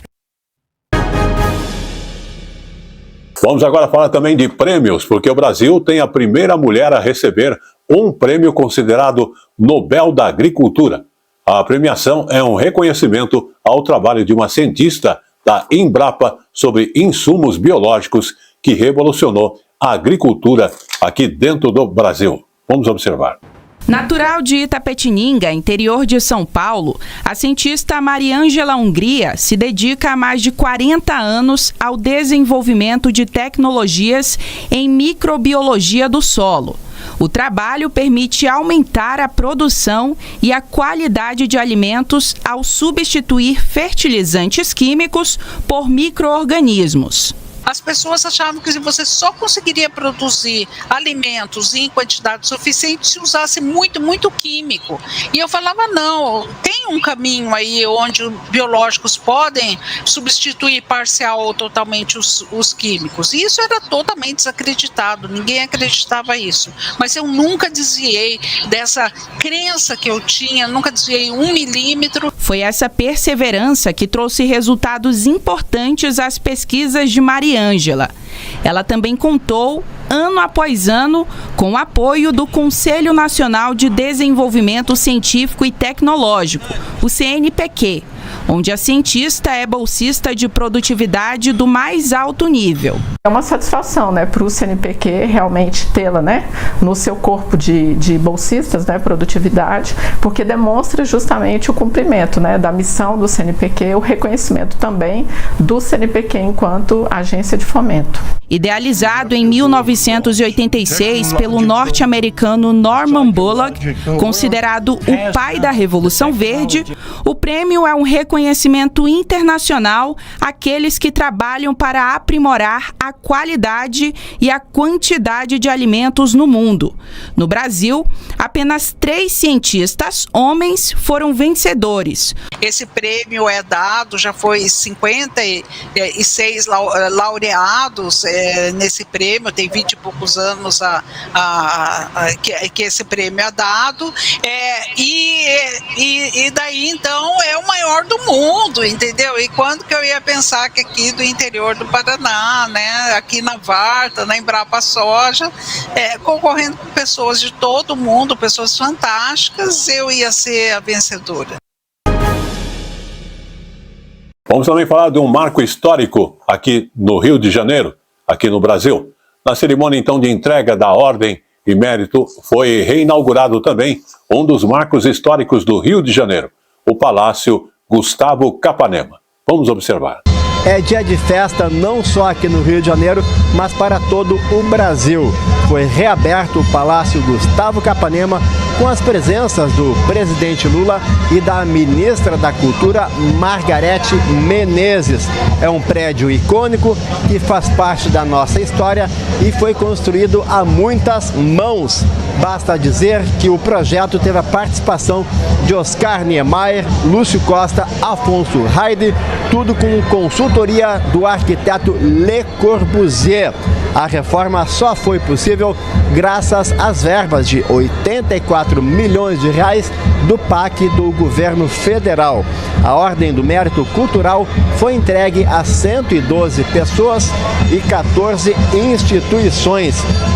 Vamos agora falar também de prêmios, porque o Brasil tem a primeira mulher a receber um prêmio considerado Nobel da Agricultura. A premiação é um reconhecimento ao trabalho de uma cientista da Embrapa sobre insumos biológicos que revolucionou a agricultura aqui dentro do Brasil. Vamos observar. Natural de Itapetininga, interior de São Paulo, a cientista Mariângela Hungria se dedica há mais de 40 anos ao desenvolvimento de tecnologias em microbiologia do solo. O trabalho permite aumentar a produção e a qualidade de alimentos ao substituir fertilizantes químicos por micro-organismos. as pessoas achavam que você só conseguiria produzir alimentos em quantidade suficiente se usasse muito químico. E eu falava, não, tem um caminho aí onde biológicos podem substituir parcial ou totalmente os químicos. E isso era totalmente desacreditado, ninguém acreditava isso. Mas eu nunca desviei dessa crença que eu tinha, nunca desviei 1 milímetro. Foi essa perseverança que trouxe resultados importantes às pesquisas de Mariângela. Ela também contou, ano após ano, com o apoio do Conselho Nacional de Desenvolvimento Científico e Tecnológico, o CNPq, onde a cientista é bolsista de produtividade do mais alto nível. É uma satisfação, né, para o CNPq realmente tê-la, né, no seu corpo de bolsistas, né, produtividade, porque demonstra justamente o cumprimento, né, da missão do CNPq, o reconhecimento também do CNPq enquanto agência de fomento. Idealizado em 1986 pelo norte-americano Norman Borlaug, considerado o pai da Revolução Verde, o prêmio é um reconhecimento internacional àqueles que trabalham para aprimorar a qualidade e a quantidade de alimentos no mundo. No Brasil, apenas 3 cientistas homens foram vencedores. Esse prêmio é dado, já foi 56 laureados nesse prêmio, tem 20 e poucos anos que esse prêmio é dado, e daí então é o maior do mundo, entendeu? E quando que eu ia pensar que aqui do interior do Paraná, né, aqui na Varta, na Embrapa Soja, concorrendo com pessoas de todo mundo, pessoas fantásticas, eu ia ser a vencedora. Vamos também falar de um marco histórico aqui no Rio de Janeiro, aqui no Brasil. Na cerimônia, então, de entrega da Ordem e Mérito, foi reinaugurado também um dos marcos históricos do Rio de Janeiro, o Palácio Gustavo Capanema. Vamos observar. É dia de festa não só aqui no Rio de Janeiro, mas para todo o Brasil. Foi reaberto o Palácio Gustavo Capanema com as presenças do presidente Lula e da ministra da Cultura, Margarete Menezes. É um prédio icônico que faz parte da nossa história e foi construído a muitas mãos. Basta dizer que o projeto teve a participação de Oscar Niemeyer, Lúcio Costa, Afonso Heide, tudo com consultoria do arquiteto Le Corbusier. A reforma só foi possível graças às verbas de 84 milhões de reais do PAC do governo federal. A Ordem do Mérito Cultural foi entregue a 112 pessoas e 14 instituições.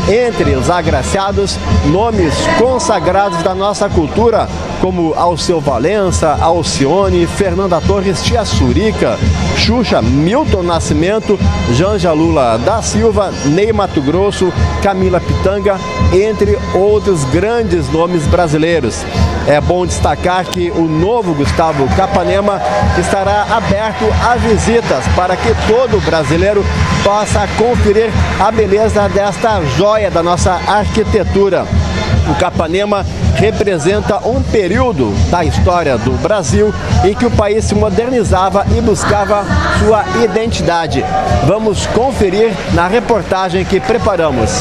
Entre os agraciados, nomes consagrados da nossa cultura, como Alceu Valença, Alcione, Fernanda Torres, Tia Surica, Xuxa, Milton Nascimento, Janja Lula da Silva, Ney Mato Grosso, Camila Pitanga, entre outros grandes nomes brasileiros. É bom destacar que o novo Gustavo Capanema estará aberto a visitas para que todo brasileiro possa conferir a beleza desta joia da nossa arquitetura. O Capanema representa um período da história do Brasil em que o país se modernizava e buscava sua identidade. Vamos conferir na reportagem que preparamos.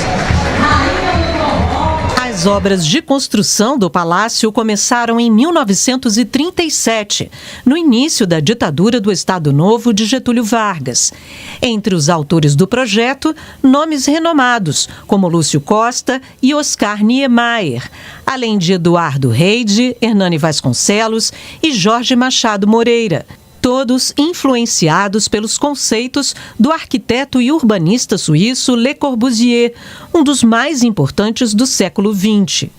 As obras de construção do palácio começaram em 1937, no início da ditadura do Estado Novo de Getúlio Vargas. Entre os autores do projeto, nomes renomados, como Lúcio Costa e Oscar Niemeyer, além de Eduardo Heide, Hernani Vasconcelos e Jorge Machado Moreira. Todos influenciados pelos conceitos do arquiteto e urbanista suíço Le Corbusier, um dos mais importantes do século XX.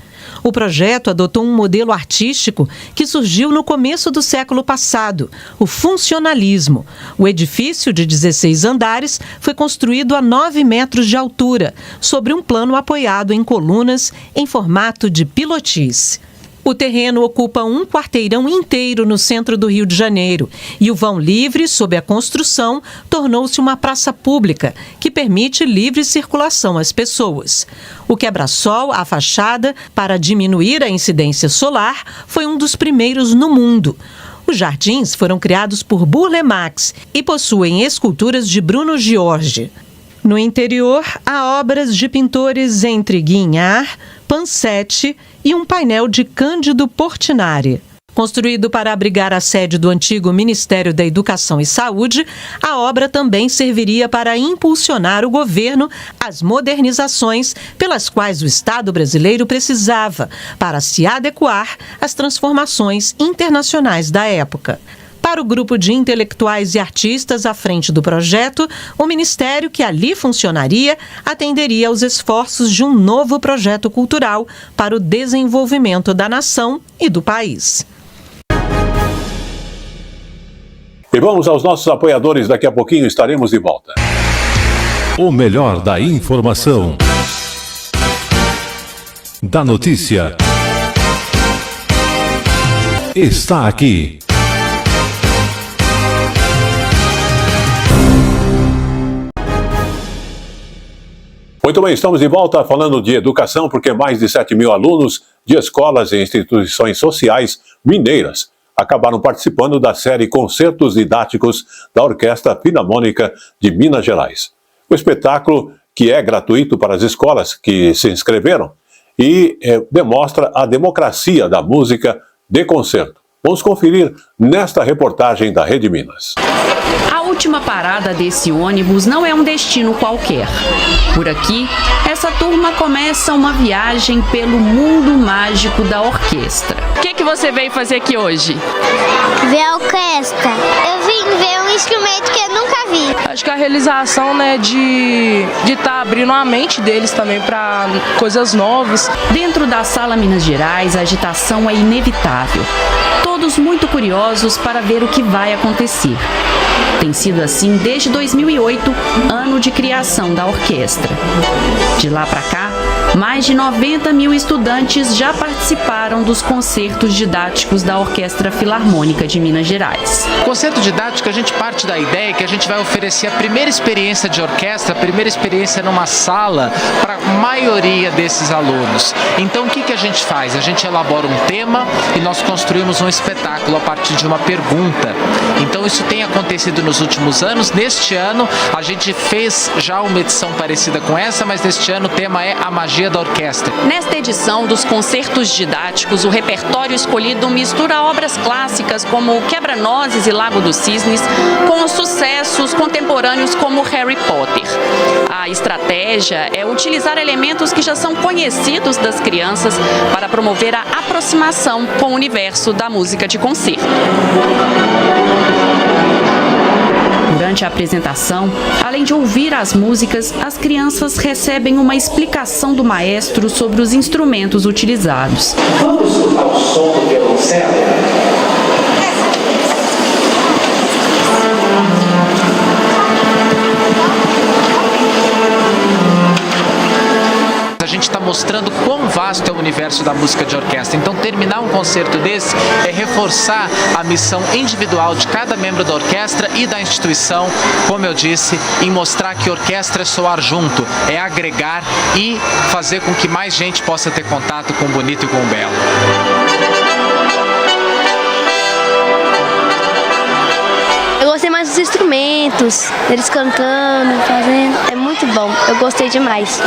O projeto adotou um modelo artístico que surgiu no começo do século passado, o funcionalismo. O edifício de 16 andares foi construído a 9 metros de altura, sobre um plano apoiado em colunas em formato de pilotis. O terreno ocupa um quarteirão inteiro no centro do Rio de Janeiro e o vão livre sob a construção tornou-se uma praça pública que permite livre circulação às pessoas. O quebra-sol, a fachada, para diminuir a incidência solar, foi um dos primeiros no mundo. Os jardins foram criados por Burle Marx e possuem esculturas de Bruno Giorgi. No interior, há obras de pintores entre Guignard, Pansetti e um painel de Cândido Portinari. Construído para abrigar a sede do antigo Ministério da Educação e Saúde, a obra também serviria para impulsionar o governo às modernizações pelas quais o Estado brasileiro precisava para se adequar às transformações internacionais da época. Para o grupo de intelectuais e artistas à frente do projeto, o ministério que ali funcionaria atenderia aos esforços de um novo projeto cultural para o desenvolvimento da nação e do país. E vamos aos nossos apoiadores, daqui a pouquinho estaremos de volta. O melhor da informação, da notícia, está aqui. Muito bem, estamos de volta falando de educação, porque mais de 7 mil alunos de escolas e instituições sociais mineiras acabaram participando da série Concertos Didáticos da Orquestra Filarmônica de Minas Gerais. O espetáculo, que é gratuito para as escolas que se inscreveram, e demonstra a democracia da música de concerto. Vamos conferir nesta reportagem da Rede Minas. A última parada desse ônibus não é um destino qualquer. Por aqui, essa turma começa uma viagem pelo mundo mágico da orquestra. O que você veio fazer aqui hoje? Ver a orquestra. Eu vim ver um instrumento que eu nunca vi. Acho que a realização, de estar abrindo a mente deles também para coisas novas. Dentro da Sala Minas Gerais, a agitação é inevitável. Todos muito curiosos para ver o que vai acontecer. Tem sido assim desde 2008, ano de criação da orquestra. De lá para cá, mais de 90 mil estudantes já participaram dos concertos didáticos da Orquestra Filarmônica de Minas Gerais. Concerto didático, a gente parte da ideia que a gente vai oferecer a primeira experiência de orquestra, a primeira experiência numa sala para a maioria desses alunos. Então o que a gente faz? A gente elabora um tema e nós construímos um espetáculo a partir de uma pergunta. Então isso tem acontecido nos últimos anos. Neste ano a gente fez já uma edição parecida com essa, mas neste ano o tema é a magia da orquestra. Nesta edição dos concertos didáticos, o repertório escolhido mistura obras clássicas como Quebra-Nozes e Lago dos Cisnes com sucessos contemporâneos como Harry Potter. A estratégia é utilizar elementos que já são conhecidos das crianças para promover a aproximação com o universo da música de concerto. Durante a apresentação, além de ouvir as músicas, as crianças recebem uma explicação do maestro sobre os instrumentos utilizados. Vamos escutar o som do violoncelo? A gente está mostrando quão vasto é o universo da música de orquestra. Então, terminar um concerto desse é reforçar a missão individual de cada membro da orquestra e da instituição, como eu disse, em mostrar que orquestra é soar junto, é agregar e fazer com que mais gente possa ter contato com o bonito e com o belo. Eu gostei mais dos instrumentos, eles cantando, fazendo. É muito bom, eu gostei demais.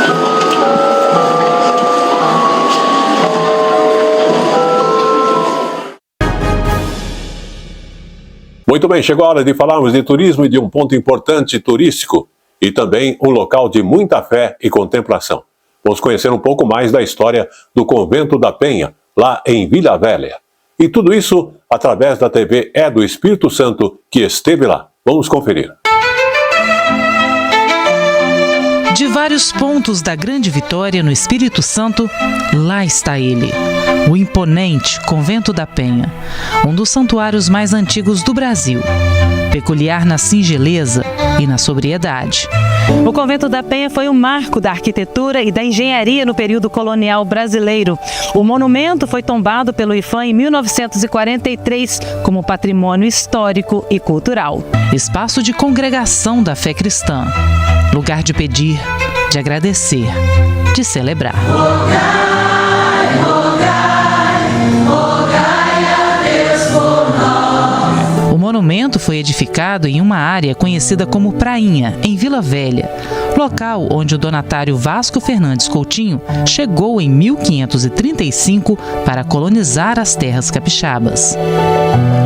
Muito bem, chegou a hora de falarmos de turismo e de um ponto importante turístico e também um local de muita fé e contemplação. Vamos conhecer um pouco mais da história do Convento da Penha, lá em Vila Velha. E tudo isso através da TV É do Espírito Santo, que esteve lá. Vamos conferir. De vários pontos da Grande Vitória no Espírito Santo, lá está ele, o imponente Convento da Penha, um dos santuários mais antigos do Brasil, peculiar na singeleza e na sobriedade. O Convento da Penha foi um marco da arquitetura e da engenharia no período colonial brasileiro. O monumento foi tombado pelo IPHAN em 1943 como patrimônio histórico e cultural. Espaço de congregação da fé cristã, lugar de pedir, de agradecer, de celebrar. Rogai, rogai, rogai a Deus por nós. monumento foi edificado em uma área conhecida como Prainha, em Vila Velha, local onde o donatário Vasco Fernandes Coutinho chegou em 1535 para colonizar as terras capixabas.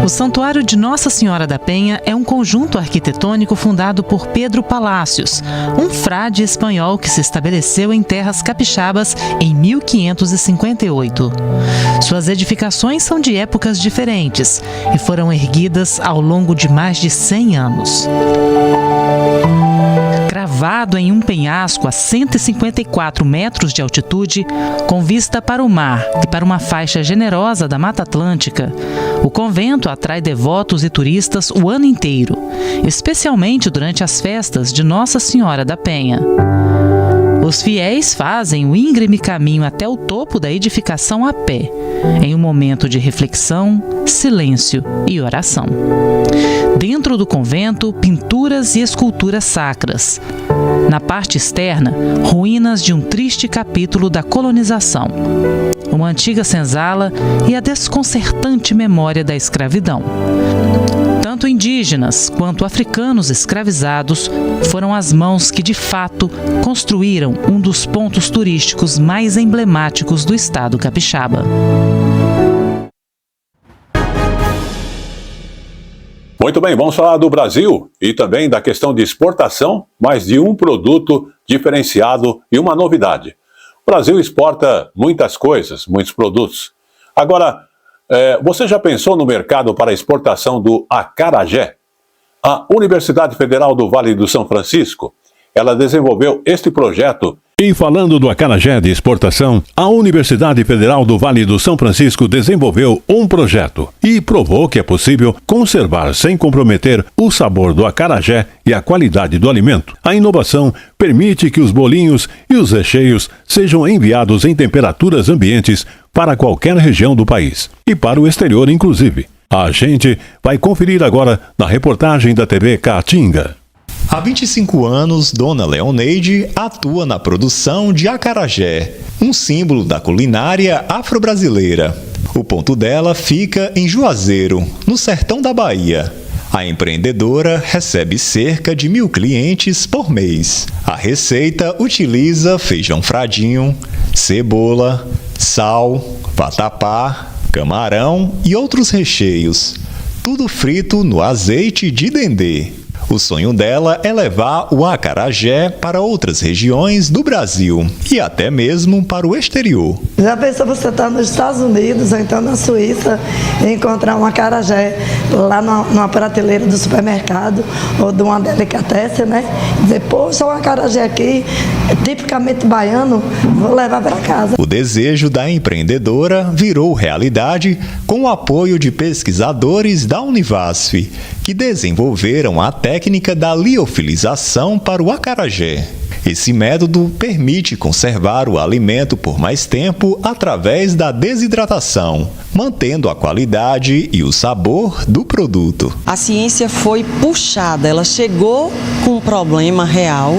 O Santuário de Nossa Senhora da Penha é um conjunto arquitetônico fundado por Pedro Palácios, um frade espanhol que se estabeleceu em terras capixabas em 1558. Suas edificações são de épocas diferentes e foram erguidas ao longo de mais de 100 anos. Cravado em um penhasco a 154 metros de altitude, com vista para o mar e para uma faixa generosa da Mata Atlântica, o convento atrai devotos e turistas o ano inteiro, especialmente durante as festas de Nossa Senhora da Penha. Os fiéis fazem o íngreme caminho até o topo da edificação a pé, em um momento de reflexão, silêncio e oração. Dentro do convento, pinturas e esculturas sacras. Na parte externa, ruínas de um triste capítulo da colonização, uma antiga senzala e a desconcertante memória da escravidão. Tanto indígenas quanto africanos escravizados foram as mãos que, de fato, construíram um dos pontos turísticos mais emblemáticos do estado capixaba. Muito bem, vamos falar do Brasil e também da questão de exportação, mas de um produto diferenciado e uma novidade. O Brasil exporta muitas coisas, muitos produtos. Agora, você já pensou no mercado para exportação do acarajé? A Universidade Federal do Vale do São Francisco, ela desenvolveu este projeto. E falando do acarajé de exportação, a Universidade Federal do Vale do São Francisco desenvolveu um projeto e provou que é possível conservar sem comprometer o sabor do acarajé e a qualidade do alimento. A inovação permite que os bolinhos e os recheios sejam enviados em temperaturas ambientes para qualquer região do país e para o exterior inclusive. A gente vai conferir agora na reportagem da TV Caatinga. Há 25 anos, Dona Leoneide atua na produção de acarajé, um símbolo da culinária afro-brasileira. O ponto dela fica em Juazeiro, no sertão da Bahia. A empreendedora recebe cerca de 1.000 clientes por mês. A receita utiliza feijão fradinho, cebola, sal, vatapá, camarão e outros recheios. Tudo frito no azeite de dendê. O sonho dela é levar o acarajé para outras regiões do Brasil e até mesmo para o exterior. Já pensou você estar nos Estados Unidos ou então na Suíça e encontrar um acarajé lá numa prateleira do supermercado ou de uma delicatessen, né? Dizer, poxa, um acarajé aqui, tipicamente baiano, vou levar para casa. O desejo da empreendedora virou realidade com o apoio de pesquisadores da Univasf, que desenvolveram a técnica da liofilização para o acarajé. Esse método permite conservar o alimento por mais tempo através da desidratação, mantendo a qualidade e o sabor do produto. A ciência foi puxada, ela chegou com um problema real,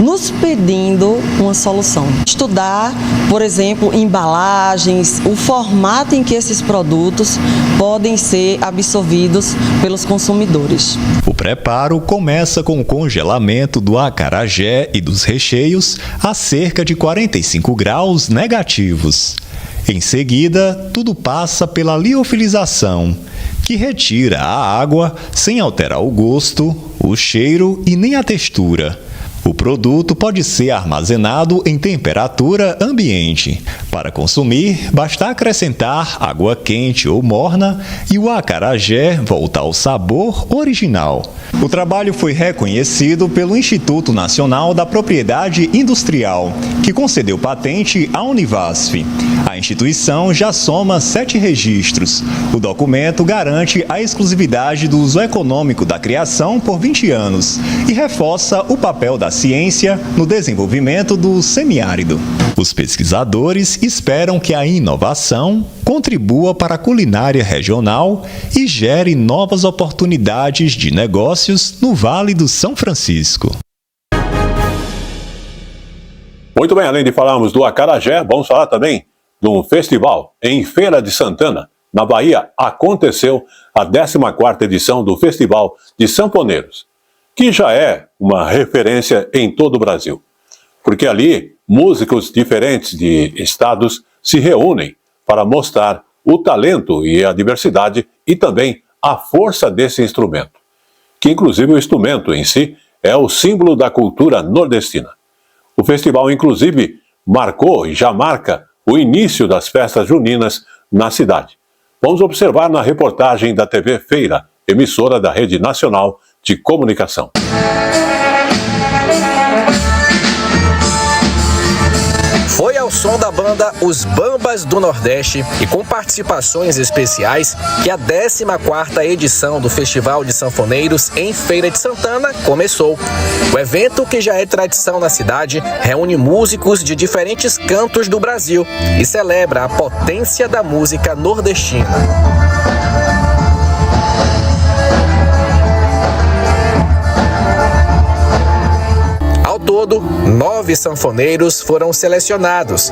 nos pedindo uma solução. Estudar, por exemplo, embalagens, o formato em que esses produtos podem ser absorvidos pelos consumidores. O preparo começa com o congelamento do acarajé e dos recheios a cerca de 45 graus negativos. Em seguida, tudo passa pela liofilização, que retira a água sem alterar o gosto, o cheiro e nem a textura. O produto pode ser armazenado em temperatura ambiente. Para consumir, basta acrescentar água quente ou morna e o acarajé volta ao sabor original. O trabalho foi reconhecido pelo Instituto Nacional da Propriedade Industrial, que concedeu patente à Univasf. A instituição já soma 7 registros. O documento garante a exclusividade do uso econômico da criação por 20 anos e reforça o papel da ciência no desenvolvimento do semiárido. Os pesquisadores esperam que a inovação contribua para a culinária regional e gere novas oportunidades de negócios no Vale do São Francisco. Muito bem, além de falarmos do acarajé, vamos falar também de um festival em Feira de Santana, na Bahia, aconteceu a 14ª edição do Festival de Sanfoneiros, que já é uma referência em todo o Brasil. Porque ali, músicos diferentes de estados se reúnem para mostrar o talento e a diversidade e também a força desse instrumento, que inclusive o instrumento em si é o símbolo da cultura nordestina. O festival, inclusive, marcou e já marca o início das festas juninas na cidade. Vamos observar na reportagem da TV Feira, emissora da Rede Nacional de Comunicação. Foi ao som da banda Os Bambas do Nordeste e com participações especiais que a 14ª edição do Festival de Sanfoneiros em Feira de Santana começou. O evento, que já é tradição na cidade, reúne músicos de diferentes cantos do Brasil e celebra a potência da música nordestina. Ao todo, 9 sanfoneiros foram selecionados.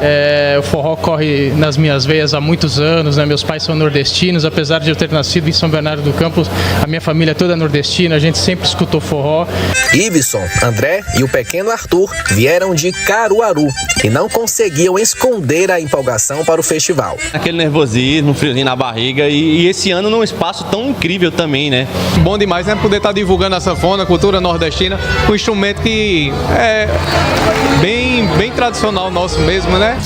O forró corre nas minhas veias há muitos anos, né? Meus pais são nordestinos, apesar de eu ter nascido em São Bernardo do Campo, a minha família é toda nordestina, a gente sempre escutou forró. Iveson, André e o pequeno Arthur vieram de Caruaru e não conseguiam esconder a empolgação para o festival. Aquele nervosismo, friozinho na barriga e esse ano num espaço tão incrível também, né? Bom demais, né? Poder estar divulgando a sanfona, a cultura nordestina, um instrumento que é bem tradicional nosso mesmo, né?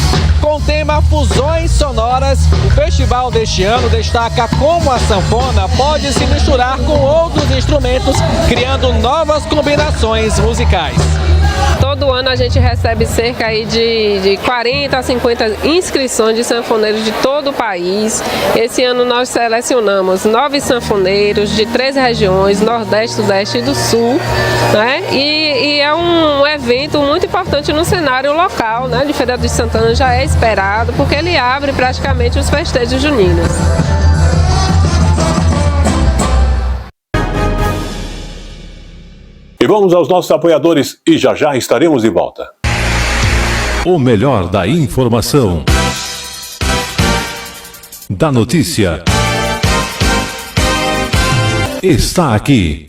Com o tema Fusões Sonoras, o festival deste ano destaca como a sanfona pode se misturar com outros instrumentos, criando novas combinações musicais. Todo ano a gente recebe cerca aí de 40 a 50 inscrições de sanfoneiros de todo o país. Esse ano nós selecionamos 9 sanfoneiros de 3 regiões, Nordeste, Sudeste e do Sul, né? E é um evento muito importante no cenário local, né? De Feira de Santana já é esperado, porque ele abre praticamente os festejos juninos. E vamos aos nossos apoiadores e já estaremos de volta. O melhor da informação, da notícia, está aqui.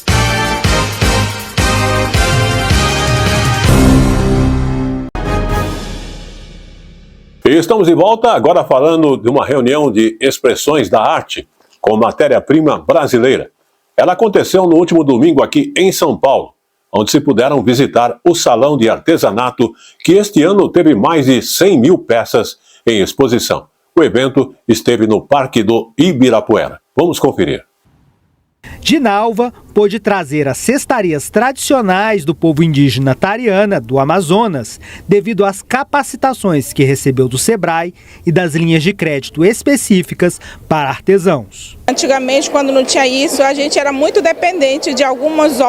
E estamos de volta agora falando de uma reunião de expressões da arte com matéria-prima brasileira. Ela aconteceu no último domingo aqui em São Paulo, onde se puderam visitar o Salão de Artesanato, que este ano teve mais de 100 mil peças em exposição. O evento esteve no Parque do Ibirapuera. Vamos conferir. Dinalva pôde trazer as cestarias tradicionais do povo indígena Tariana do Amazonas, devido às capacitações que recebeu do Sebrae e das linhas de crédito específicas para artesãos. Antigamente, quando não tinha isso, a gente era muito dependente de algumas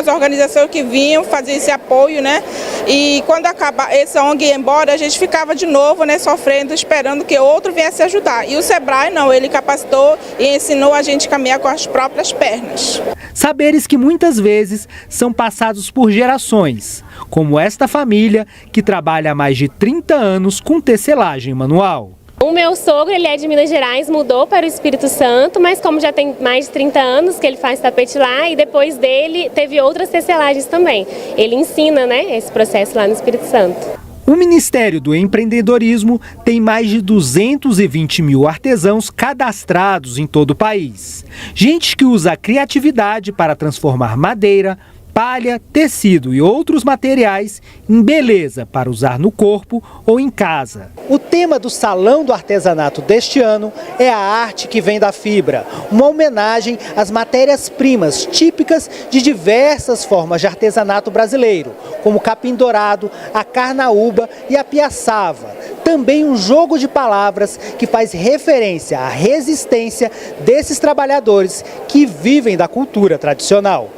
organizações que vinham fazer esse apoio, né? E quando acaba essa ONG ia embora, a gente ficava de novo, né, sofrendo, esperando que outro viesse ajudar. E o Sebrae não, ele capacitou e ensinou a gente a caminhar com as próprias pernas. Saberes que muitas vezes são passados por gerações, como esta família que trabalha há mais de 30 anos com tecelagem manual. O meu sogro, ele é de Minas Gerais, mudou para o Espírito Santo, mas como já tem mais de 30 anos que ele faz tapete lá, e depois dele teve outras tecelagens também. Ele ensina, né, esse processo lá no Espírito Santo. O Ministério do Empreendedorismo tem mais de 220 mil artesãos cadastrados em todo o país. Gente que usa a criatividade para transformar madeira, palha, tecido e outros materiais em beleza para usar no corpo ou em casa. O tema do Salão do Artesanato deste ano é a arte que vem da fibra, uma homenagem às matérias-primas típicas de diversas formas de artesanato brasileiro, como o capim dourado, a carnaúba e a piaçava. Também um jogo de palavras que faz referência à resistência desses trabalhadores que vivem da cultura tradicional.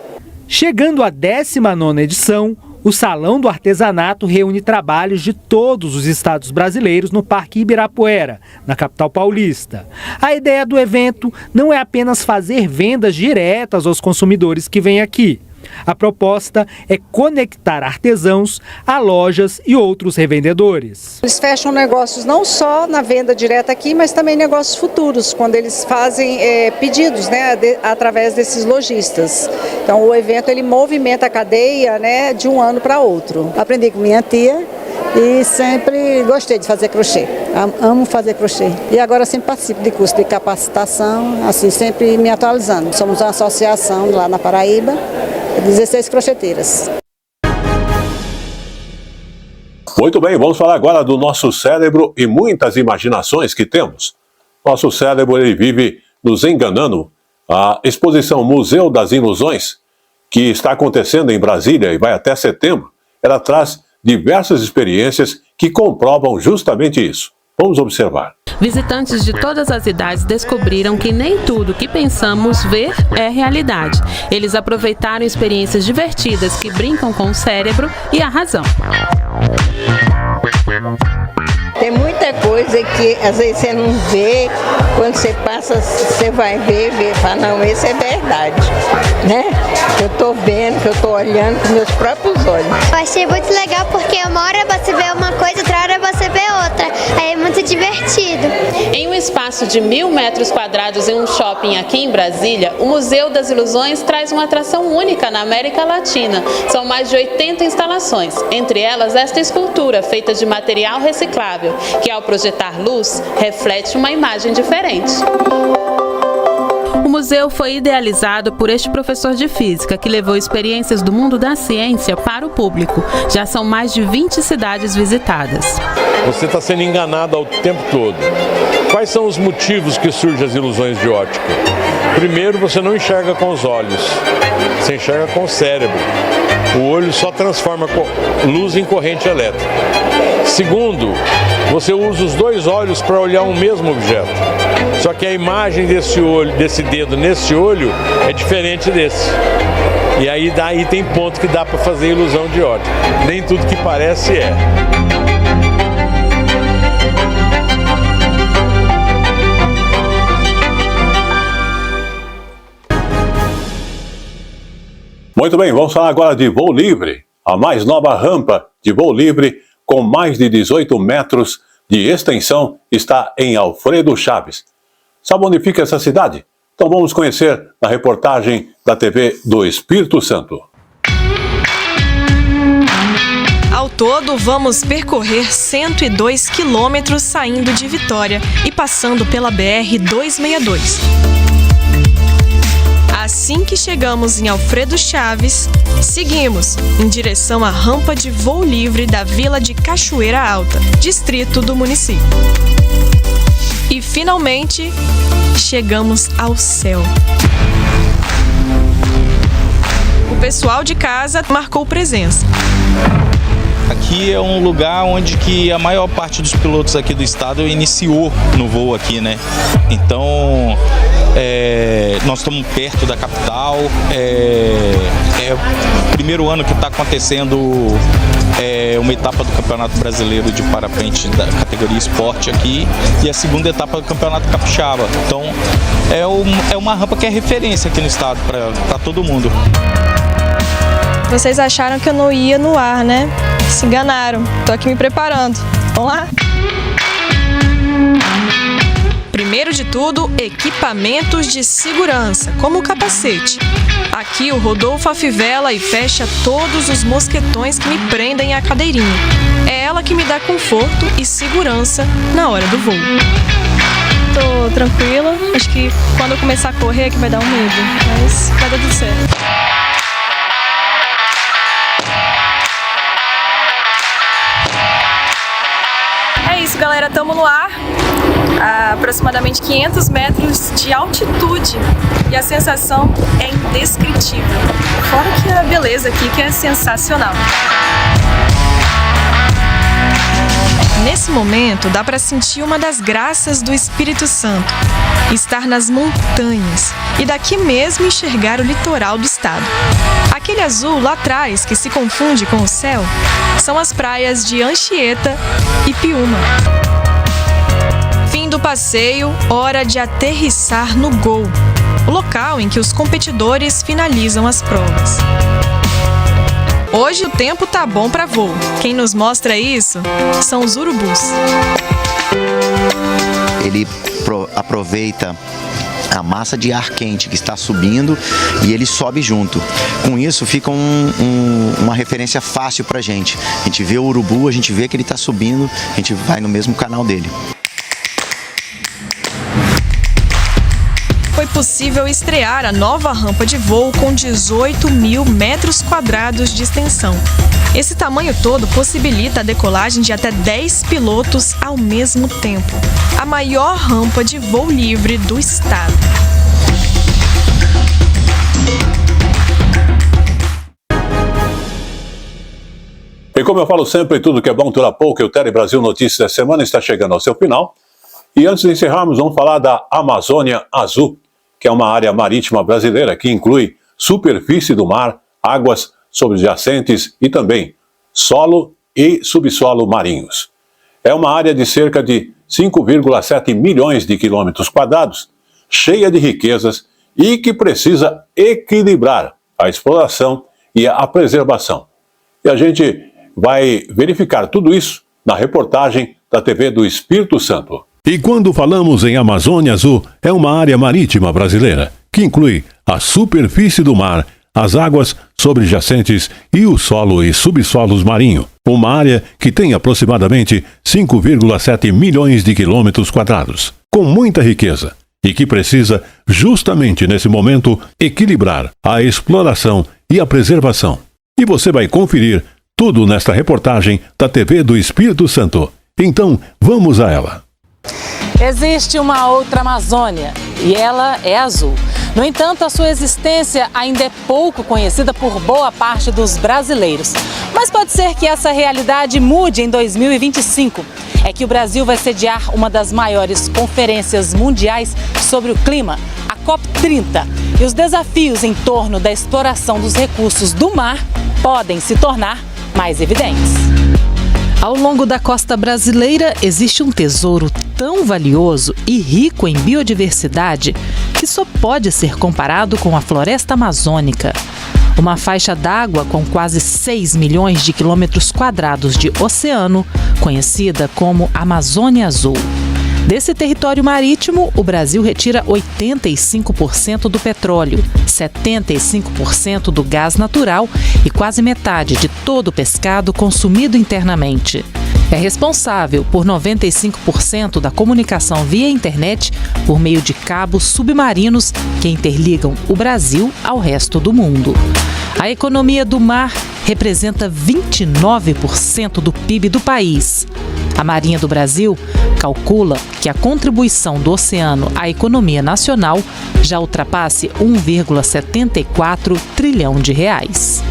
Chegando à 19ª edição, o Salão do Artesanato reúne trabalhos de todos os estados brasileiros no Parque Ibirapuera, na capital paulista. A ideia do evento não é apenas fazer vendas diretas aos consumidores que vêm aqui, A proposta é conectar artesãos a lojas e outros revendedores. Eles fecham negócios não só na venda direta aqui, mas também negócios futuros, quando eles fazem pedidos, né, através desses lojistas. Então o evento ele movimenta a cadeia, né, de um ano para outro. Aprendi com minha tia e sempre gostei de fazer crochê. Amo fazer crochê. E agora sempre participo de curso de capacitação, assim, sempre me atualizando. Somos uma associação lá na Paraíba, 16 crocheteiras. Muito bem, vamos falar agora do nosso cérebro e muitas imaginações que temos. Nosso cérebro ele vive nos enganando. A exposição Museu das Ilusões, que está acontecendo em Brasília e vai até setembro, ela traz diversas experiências que comprovam justamente isso. Vamos observar. Visitantes de todas as idades descobriram que nem tudo que pensamos ver é realidade. Eles aproveitaram experiências divertidas que brincam com o cérebro e a razão. Tem muita coisa que às vezes você não vê, quando você passa, você vai ver, fala, não, isso é verdade, né? Eu estou vendo, que eu estou olhando com meus próprios olhos. Eu achei muito legal porque uma hora você vê uma coisa, outra hora você vê outra. Aí é muito divertido. Em um espaço de 1.000 metros quadrados em um shopping aqui em Brasília, o Museu das Ilusões traz uma atração única na América Latina. São mais de 80 instalações, entre elas esta escultura feita de material reciclável, que ao projetar luz, reflete uma imagem diferente. O museu foi idealizado por este professor de física que levou experiências do mundo da ciência para o público. Já são mais de 20 cidades visitadas. Você está sendo enganado ao tempo todo. Quais são os motivos que surgem as ilusões de ótica? Primeiro, você não enxerga com os olhos, você enxerga com o cérebro. O olho só transforma luz em corrente elétrica. Segundo, você usa os dois olhos para olhar um mesmo objeto. Só que a imagem desse dedo nesse olho é diferente desse. E aí daí tem ponto que dá para fazer ilusão de ótica. Nem tudo que parece é. Muito bem, vamos falar agora de voo livre. A mais nova rampa de voo livre, com mais de 18 metros de extensão, está em Alfredo Chaves. Sabe onde fica essa cidade? Então vamos conhecer na reportagem da TV do Espírito Santo. Ao todo, vamos percorrer 102 quilômetros saindo de Vitória e passando pela BR-262. Assim que chegamos em Alfredo Chaves, seguimos em direção à rampa de voo livre da Vila de Cachoeira Alta, distrito do município. E finalmente, chegamos ao céu. O pessoal de casa marcou presença. Aqui é um lugar onde que a maior parte dos pilotos aqui do estado iniciou no voo aqui, né? Então, nós estamos perto da capital, é o primeiro ano que está acontecendo uma etapa do Campeonato Brasileiro de Parapente da categoria esporte aqui e a segunda etapa do Campeonato Capixaba. Então, é uma rampa que é referência aqui no estado para todo mundo. Vocês acharam que eu não ia no ar, né? Se enganaram. Tô aqui me preparando. Vamos lá? Primeiro de tudo, equipamentos de segurança, como o capacete. Aqui o Rodolfo afivela e fecha todos os mosquetões que me prendem à cadeirinha. É ela que me dá conforto e segurança na hora do voo. Tô tranquila. Acho que quando eu começar a correr é que vai dar um medo, mas vai dar tudo certo. Galera, estamos no ar, a aproximadamente 500 metros de altitude e a sensação é indescritível. Fora que a beleza aqui que é sensacional. Nesse momento, dá para sentir uma das graças do Espírito Santo, estar nas montanhas e daqui mesmo enxergar o litoral do estado. Aquele azul lá atrás, que se confunde com o céu, são as praias de Anchieta e Piúma. Fim do passeio, hora de aterrissar no Gol. o local em que os competidores finalizam as provas. Hoje o tempo tá bom para voo. Quem nos mostra isso são os urubus. Ele aproveita a massa de ar quente que está subindo e ele sobe junto. Com isso fica uma referência fácil para a gente. A gente vê o urubu, a gente vê que ele está subindo, a gente vai no mesmo canal dele. Foi possível estrear a nova rampa de voo com 18 mil metros quadrados de extensão. Esse tamanho todo possibilita a decolagem de até 10 pilotos ao mesmo tempo. A maior rampa de voo livre do estado. E como eu falo sempre, tudo que é bom dura pouco, e o Tele Brasil Notícias da semana está chegando ao seu final. E antes de encerrarmos, vamos falar da Amazônia Azul, que é uma área marítima brasileira que inclui superfície do mar, águas subjacentes e também solo e subsolo marinhos. É uma área de cerca de 5,7 milhões de quilômetros quadrados, cheia de riquezas e que precisa equilibrar a exploração e a preservação. E a gente vai verificar tudo isso na reportagem da TV do Espírito Santo. E quando falamos em Amazônia Azul, é uma área marítima brasileira, que inclui a superfície do mar, as águas subjacentes e o solo e subsolos marinhos. Uma área que tem aproximadamente 5,7 milhões de quilômetros quadrados, com muita riqueza, e que precisa, justamente nesse momento, equilibrar a exploração e a preservação. E você vai conferir tudo nesta reportagem da TV do Espírito Santo. Então, vamos a ela. Existe uma outra Amazônia e ela é azul. No entanto, a sua existência ainda é pouco conhecida por boa parte dos brasileiros. Mas pode ser que essa realidade mude em 2025. É que o Brasil vai sediar uma das maiores conferências mundiais sobre o clima, a COP30. E os desafios em torno da exploração dos recursos do mar podem se tornar mais evidentes. Ao longo da costa brasileira existe um tesouro tão valioso e rico em biodiversidade que só pode ser comparado com a floresta amazônica. Uma faixa d'água com quase 6 milhões de quilômetros quadrados de oceano, conhecida como Amazônia Azul. Desse território marítimo, o Brasil retira 85% do petróleo, 75% do gás natural e quase metade de todo o pescado consumido internamente. É responsável por 95% da comunicação via internet por meio de cabos submarinos que interligam o Brasil ao resto do mundo. A economia do mar representa 29% do PIB do país. A Marinha do Brasil calcula que a contribuição do oceano à economia nacional já ultrapasse 1,74 trilhão de reais.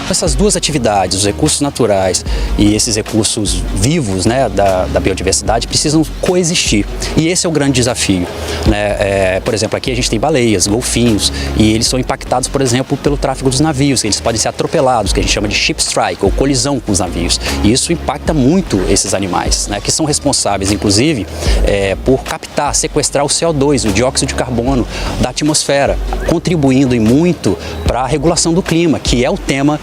Essas duas atividades, os recursos naturais e esses recursos vivos, né, da biodiversidade, precisam coexistir. E esse é o grande desafio, né? Por exemplo, aqui a gente tem baleias, golfinhos, e eles são impactados, por exemplo, pelo tráfego dos navios, eles podem ser atropelados, que a gente chama de ship strike, ou colisão com os navios. E isso impacta muito esses animais, né, que são responsáveis, inclusive, por captar, sequestrar o CO2, o dióxido de carbono da atmosfera, contribuindo e muito para a regulação do clima, que é o tema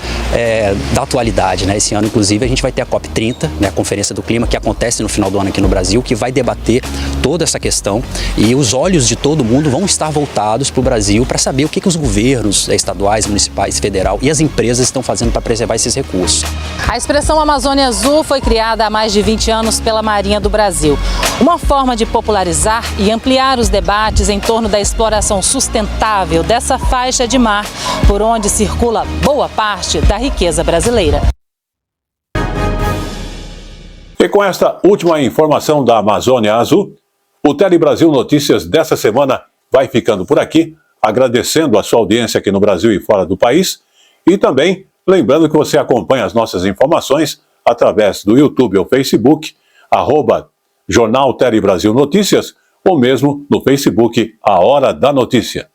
da atualidade, né? Esse ano, inclusive, a gente vai ter a COP30, né, a Conferência do Clima, que acontece no final do ano aqui no Brasil, que vai debater toda essa questão, e os olhos de todo mundo vão estar voltados para o Brasil para saber o que os governos estaduais, municipais, federal e as empresas estão fazendo para preservar esses recursos. A expressão Amazônia Azul foi criada há mais de 20 anos pela Marinha do Brasil. Uma forma de popularizar e ampliar os debates em torno da exploração sustentável dessa faixa de mar, por onde circula boa parte da riqueza brasileira. E com esta última informação da Amazônia Azul, o Tele Brasil Notícias dessa semana vai ficando por aqui, agradecendo a sua audiência aqui no Brasil e fora do país, e também lembrando que você acompanha as nossas informações através do YouTube ou Facebook, @Jornal Tele Brasil Notícias, ou mesmo no Facebook, A Hora da Notícia.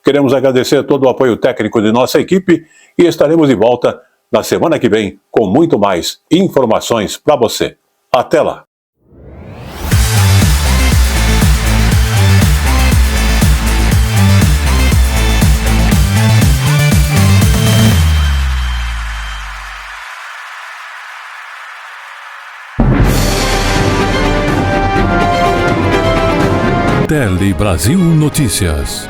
Queremos agradecer todo o apoio técnico de nossa equipe e estaremos de volta na semana que vem com muito mais informações para você. Até lá! Tele Brasil Notícias.